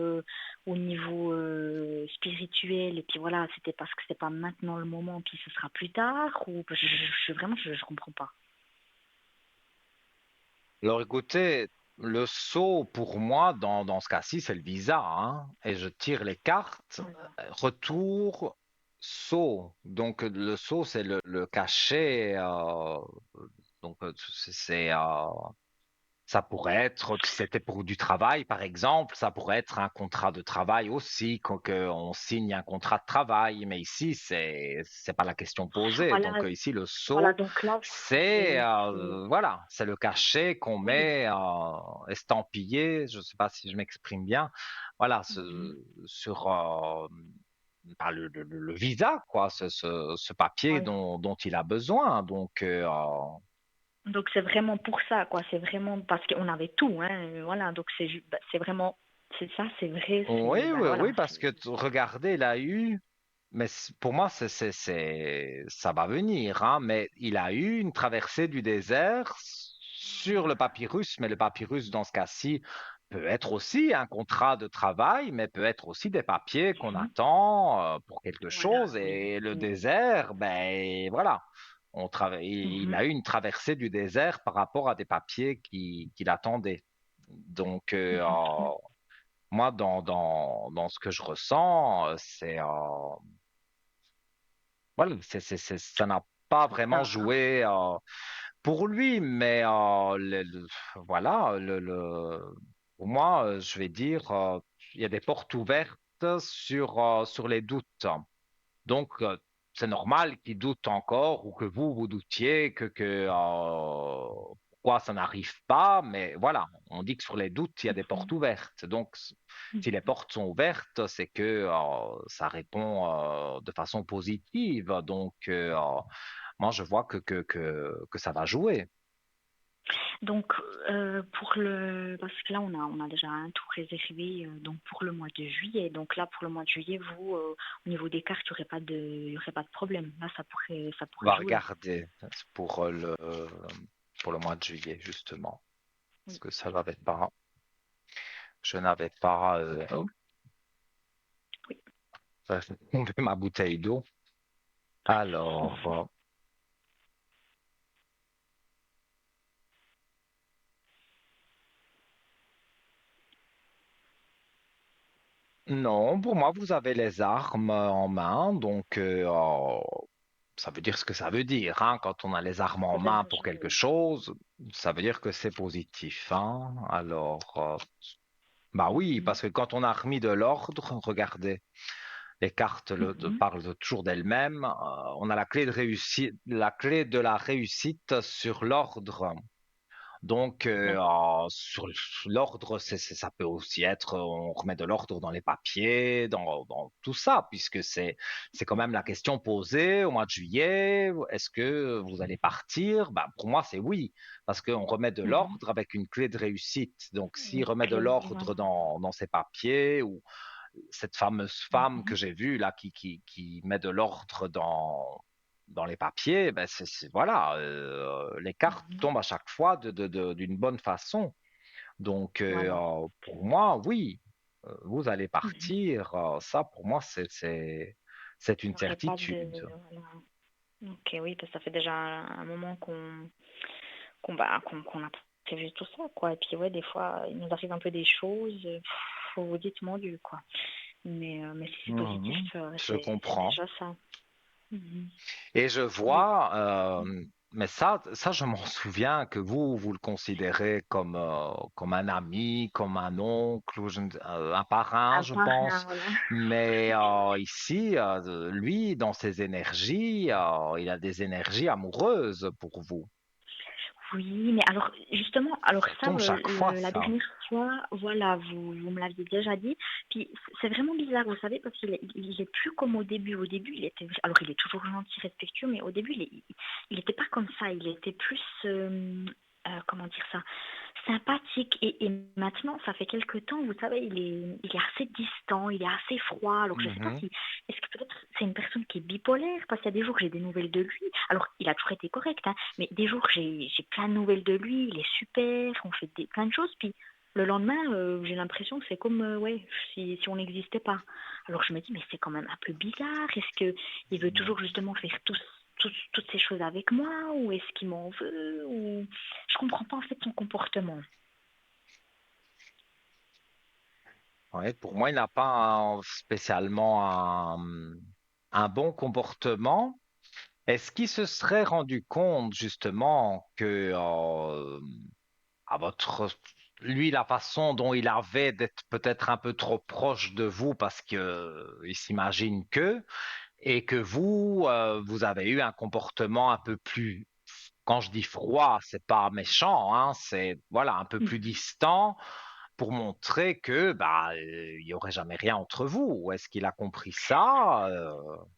au niveau spirituel et puis voilà, c'était parce que c'est pas maintenant le moment puis ce sera plus tard ou vraiment je comprends pas. Alors écoutez, le saut pour moi dans ce cas-ci, c'est le visa, hein, et je tire les cartes. Retour, saut. Donc le saut, c'est le cachet. Donc ça pourrait être, si c'était pour du travail, par exemple, ça pourrait être un contrat de travail aussi, quand on signe un contrat de travail. Mais ici, c'est pas la question posée. Donc Voilà, ici, le voilà saut, donc là c'est c'est- voilà, c'est le cachet qu'on oui. met estampillé. Je sais pas si je m'exprime bien. Voilà, Mhm. sur par le visa, quoi, ce papier Voilà. dont il a besoin. Donc Donc c'est vraiment pour ça quoi, c'est vraiment parce qu'on avait tout hein, voilà, donc bah, c'est vraiment c'est ça, c'est vrai, oui, c'est bah oui, voilà, oui, parce c'est que regardez, il a eu, mais pour moi, ça va venir, hein, mais il a eu une traversée du désert sur le papyrus, mais le papyrus, dans ce cas-ci, peut être aussi un contrat de travail, mais peut être aussi des papiers qu'on Mhm. attend pour quelque Voilà, chose. oui. Et le Oui. désert, ben voilà, il Mhm. a eu une traversée du désert par rapport à des papiers qu'il attendait. Donc, Mhm. moi, dans ce que je ressens, voilà, ça n'a pas vraiment Ça va. joué pour lui, mais voilà, pour moi, je vais dire, il y a des portes ouvertes sur les doutes. Donc, c'est normal qu'il doute encore ou que vous doutiez pourquoi ça n'arrive pas. Mais voilà, on dit que sur les doutes, il y a des portes Mhm. ouvertes. Donc, si les Mhm. portes sont ouvertes, c'est que ça répond de façon positive. Donc, moi, je vois que ça va jouer. Donc, parce que là, on a déjà un tour réservé donc pour le mois de juillet. Donc là, pour le mois de juillet, vous, au niveau des cartes, il y aurait pas de problème. Là, ça On pourrait va jouer. regarder pour le mois de juillet, justement. Parce Oui. que ça n'avait pas, je n'avais pas, oh, Oui. ça a fait tomber ma bouteille d'eau. Alors, non, pour moi, vous avez les armes en main, donc ça veut dire ce que ça veut dire, hein. Quand on a les armes en Ça main devrait pour quelque jouer. chose, ça veut dire que c'est positif, hein. Alors, bah oui, Mhm. parce que quand on a remis de l'ordre, regardez, les cartes Mhm. parlent toujours d'elles-mêmes. On a la clé de réussite, la clé de la réussite sur l'ordre. Donc, D'accord. sur l'ordre, ça peut aussi être, on remet de l'ordre dans les papiers, dans tout ça, puisque c'est quand même la question posée au mois de juillet. Est-ce que vous allez partir? Ben, pour moi, c'est oui, parce qu'on remet de Mhm. l'ordre avec une clé de réussite. Donc, s'il remet de Ok, oui, l'ordre voilà. dans ses papiers, ou cette fameuse femme que Mhm. j'ai vue là qui met de l'ordre dans les papiers, ben voilà, les cartes Mhm. tombent à chaque fois d'une bonne façon. Donc, Voilà. pour moi, oui, vous allez Mhm. partir. Ça, pour moi, c'est Il une n'y aurait pas de... certitude. Voilà. Ok, oui, parce que ça fait déjà un moment qu'on a prévu tout ça, quoi. Et puis, ouais, des fois, il nous arrive un peu des choses. Faut vous dire, mon Dieu, quoi. Mais si c'est positif, Mhm, je c'est comprends. déjà ça. Mhm. Et je Oui. vois, mais ça, je m'en souviens que vous le considérez comme un ami, comme un oncle, ou un parrain, À je part, pense. voilà. Mais ici, lui, dans ses énergies, il a des énergies amoureuses pour vous. Oui, mais alors justement, alors Ça ça, tombe chaque fois, la ça. dernière fois, voilà, vous me l'aviez déjà dit. Puis c'est vraiment bizarre, vous savez, parce il est plus comme au début. Au début, il était, alors il est toujours gentil, respectueux, mais au début, il était pas comme ça. Il était plus, comment dire ça, sympathique. Et maintenant, ça fait quelque temps, vous savez, il est assez distant, il est assez froid. Alors je sais pas Mhm. si, est-ce que peut-être c'est une personne qui est bipolaire, parce qu'il y a des jours j'ai des nouvelles de lui. Alors il a toujours été correct, hein, mais des jours, j'ai plein de nouvelles de lui, il est super, on fait plein de choses, puis le lendemain, j'ai l'impression que c'est comme ouais, si on n'existait pas. Alors je me dis, mais c'est quand même un peu bizarre. Est-ce que il veut toujours justement faire toutes ces choses avec moi, ou est-ce qu'il m'en veut, ou je comprends pas en fait son comportement. Ouais, pour moi, il n'a pas spécialement un bon comportement. Est-ce qu'il se serait rendu compte justement que à votre lui la façon dont il avait d'être peut-être un peu trop proche de vous parce que il s'imagine que et que vous vous avez eu un comportement un peu plus, quand je dis froid, c'est pas méchant, hein, c'est voilà un peu plus Mhm. distant pour montrer que bah il y aurait jamais rien entre vous. Ou est-ce qu'il a compris ça?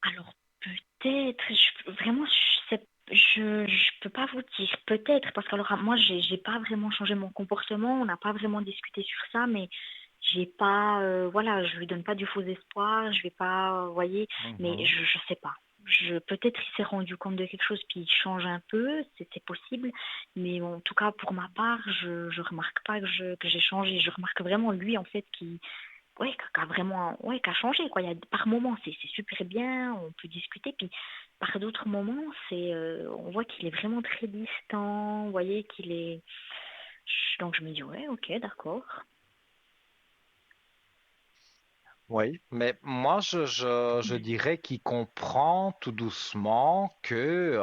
Alors peut-être, vraiment, je peux pas vous dire. Peut-être, parce que alors moi, j'ai pas vraiment changé mon comportement, on n'a pas vraiment discuté sur ça, mais j'ai pas, voilà, je lui donne pas du faux espoir, je vais pas, vous voyez, mais Mhm. je sais pas. Peut-être il s'est rendu compte de quelque chose puis il change un peu, c'est possible, mais en tout cas pour ma part, je remarque pas que j'ai changé, je remarque vraiment lui en fait qui ouais, qui a vraiment, ouais, qui a changé, quoi. Il y a, par moments, c'est super bien, on peut discuter, puis par d'autres moments, on voit qu'il est vraiment très distant, vous voyez, donc je me dis, ouais, ok, d'accord. Oui, mais moi je Mhm. dirais qu'il comprend tout doucement que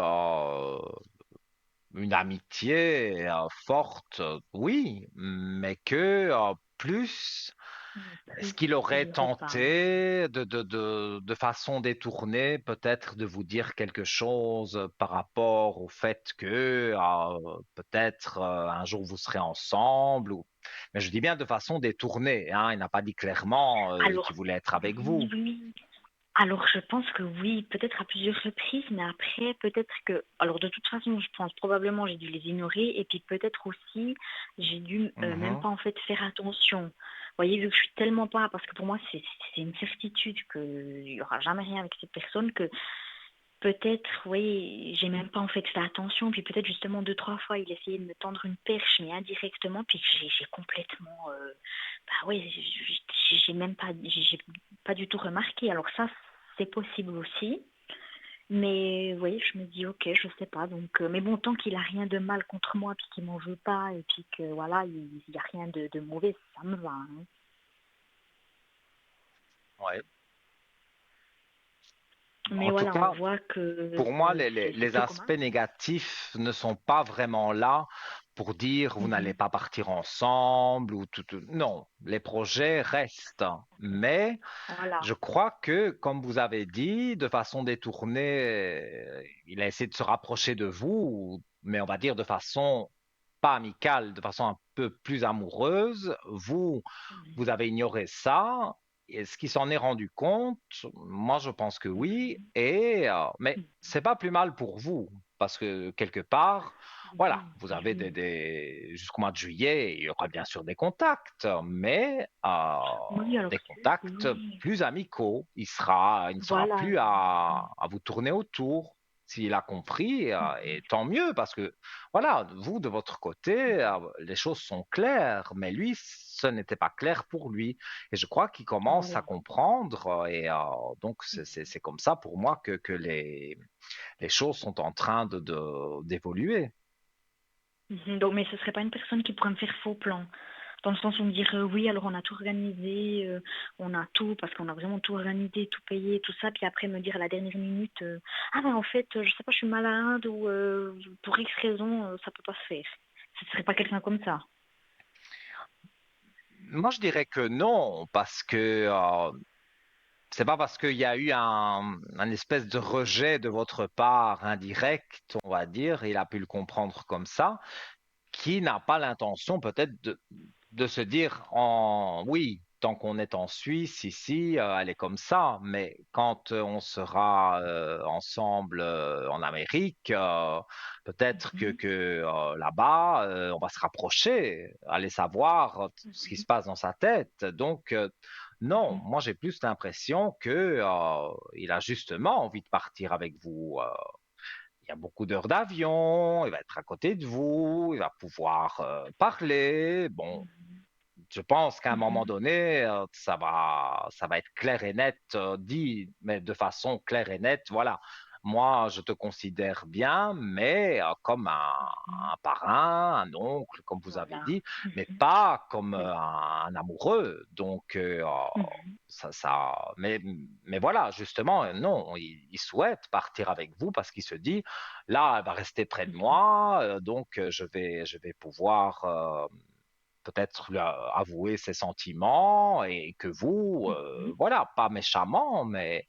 une amitié forte, oui, mais que plus, est-ce Plus, qu'il aurait il aurait pas, ouais. tenté de façon détournée peut-être de vous dire quelque chose par rapport au fait que peut-être un jour vous serez ensemble, mais je dis bien de façon détournée, hein, il n'a pas dit clairement qu'il Alors, voulait être avec oui, vous. oui. Alors, je pense que oui, peut-être à plusieurs reprises, mais après, peut-être que, alors de toute façon, je pense probablement j'ai dû les ignorer, et puis peut-être aussi, j'ai dû même Mhm. pas en fait faire attention. Vous voyez, vu que je suis tellement pas, parce que pour moi, c'est une certitude qu'il y aura jamais rien avec cette personne, que peut-être, oui, j'ai même pas en fait fait attention, puis peut-être justement deux, trois fois, il essayait de me tendre une perche, mais indirectement, puis j'ai complètement, bah oui, j'ai même pas, j'ai pas du tout remarqué. Alors ça, c'est possible aussi, mais oui, je me dis, ok, je sais pas, donc, mais bon, tant qu'il a rien de mal contre moi, puis qu'il m'en veut pas, et puis que voilà, il y a rien de mauvais, ça me va, hein. Ouais. Mais En tout voilà, on cas, voit que pour moi, c'est les plus commun. aspects négatifs ne sont pas vraiment là pour dire vous n'allez Mhm. pas partir ensemble ou non, les projets restent. Mais Voilà. je crois que, comme vous avez dit, de façon détournée, il a essayé de se rapprocher de vous, mais on va dire de façon pas amicale, de façon un peu plus amoureuse, vous avez ignoré ça. Est-ce qu'il s'en est rendu compte? Moi, je pense que oui. Mais c'est pas plus mal pour vous, parce que quelque part, voilà, vous avez jusqu'au mois de juillet, il y aura bien sûr des contacts, mais Oui, alors des contacts oui, plus amicaux. Il ne sera voilà. plus à vous tourner autour. S'il a compris, et tant mieux, parce que voilà, vous, de votre côté, les choses sont claires, mais lui, ce n'était pas clair pour lui. Et je crois qu'il commence à Voilà. comprendre, donc c'est comme ça pour moi que les choses sont en train d'évoluer. Donc, mais ce serait pas une personne qui pourrait me faire faux plan. Dans le sens où me dire oui, alors on a tout organisé, on a tout, parce qu'on a vraiment tout organisé, tout payé, tout ça, puis après me dire à la dernière minute, ah ben en fait, je sais pas, je suis malade ou pour X raison, ça peut pas se faire. Ce serait pas quelqu'un comme ça. Moi, je dirais que non, parce que c'est pas parce qu'il y a eu un espèce de rejet de votre part indirect, on va dire, il a pu le comprendre comme ça, qui n'a pas l'intention peut-être de se dire oui, tant qu'on est en Suisse, ici, elle est comme ça, mais quand on sera ensemble en Amérique, peut-être que là-bas, on va se rapprocher, aller savoir ce qui se passe dans sa tête. Donc, non, moi j'ai plus l'impression que il a justement envie de partir avec vous. Il y a beaucoup d'heures d'avion, il va être à côté de vous, il va pouvoir parler. Bon, je pense qu'à un moment donné, ça va être clair et net, dit, mais de façon claire et nette. Voilà, moi, je te considère bien, mais comme un parrain, un oncle, comme vous avez Voilà. dit, mais pas comme Oui. un amoureux. Donc, mais voilà, justement, non, il souhaite partir avec vous parce qu'il se dit, là, elle va rester près de moi, donc je vais pouvoir peut-être lui avouer ses sentiments et que vous, voilà, pas méchamment, mais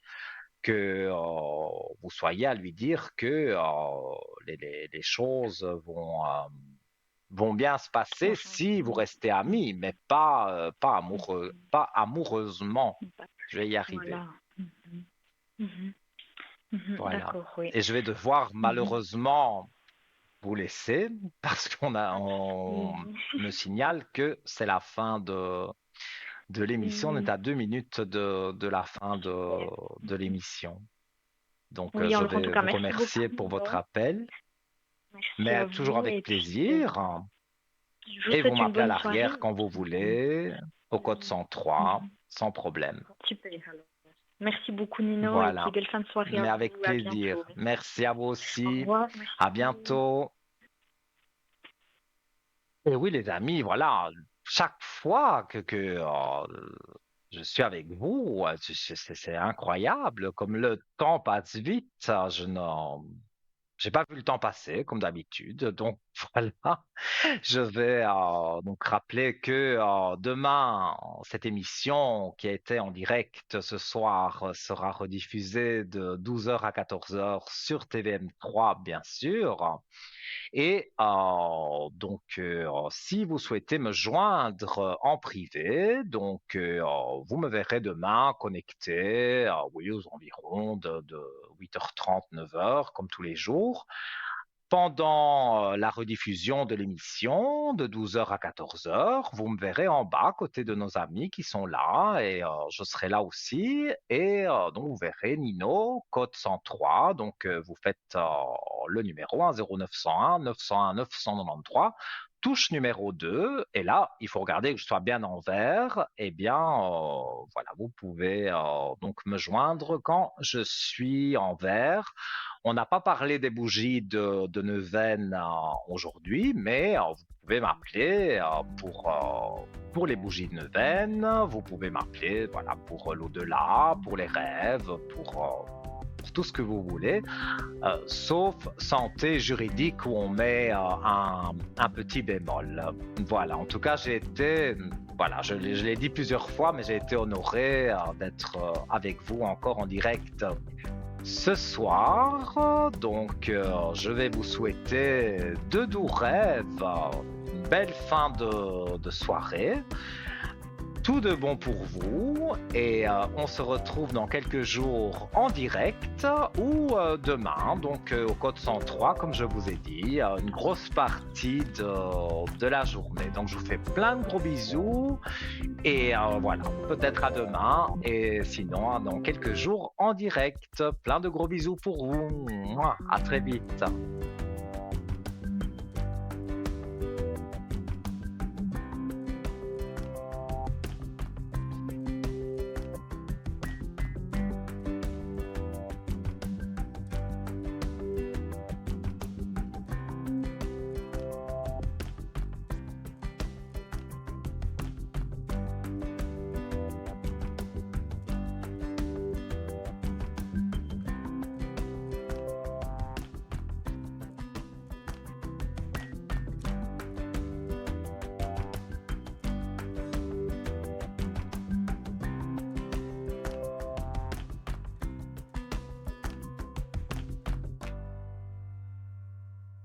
que vous soyez à lui dire que les choses vont bien se passer On si vous change. restez amis, mais pas amoureux, pas amoureusement. Pas Je vais plus. y arriver. Voilà. Mhm. Voilà. D'accord, oui. Et je vais devoir Mhm. malheureusement vous laisser parce Pas de on souci. me signale que c'est la fin de l'émission. On est Oui, à 2 minutes de la fin super. de l'émission. Donc, Oui, je alors en tout vais cas, vous merci beaucoup, remercier pour votre Nino. appel, Merci à mais toujours vous. avec Et puis, plaisir. je vous Et vous souhaite une m'appelez à bonne soirée. l'arrière quand vous voulez, au code Oui. 103, sans problème. Super, alors. Merci beaucoup, Nino. Et puis, Voilà. belle fin de soirée à Mais vous. avec À bientôt. plaisir. Merci à vous Au aussi. revoir. À Merci. bientôt. Et oui, les amis, voilà, chaque fois que je suis avec vous, c'est incroyable, comme le temps passe vite. J'ai pas vu le temps passer comme d'habitude. Donc voilà, je vais donc rappeler que demain, cette émission qui a été en direct ce soir sera rediffusée de 12h à 14h sur TVM3, bien sûr. Et donc, si vous souhaitez me joindre en privé, donc vous me verrez demain connecté, oui, aux environs de 8h30, 9h, comme tous les jours. Pendant la rediffusion de l'émission de 12h à 14h, vous me verrez en bas à côté de nos amis qui sont là et je serai là aussi. Et donc vous verrez Nino, code 103. Donc vous faites le numéro 0901 901 993, touche numéro 2. Et là, il faut regarder que je sois bien en vert. Eh bien, voilà, vous pouvez donc me joindre quand je suis en vert. On n'a pas parlé des bougies de neuvaine aujourd'hui, mais vous pouvez m'appeler pour les bougies de neuvaine, vous pouvez m'appeler voilà, pour l'au-delà, pour les rêves, pour tout ce que vous voulez, sauf santé juridique où on met un petit bémol. Voilà, en tout cas, voilà, je l'ai dit plusieurs fois, mais j'ai été honoré d'être avec vous encore en direct Ce soir, je vais vous souhaiter de doux rêves, une belle fin de soirée. Tout de bon pour vous et on se retrouve dans quelques jours en direct ou demain, au code 103, comme je vous ai dit, une grosse partie de la journée. Donc je vous fais plein de gros bisous et voilà, peut-être à demain et sinon dans quelques jours en direct. Plein de gros bisous pour vous. Mouah, à très vite.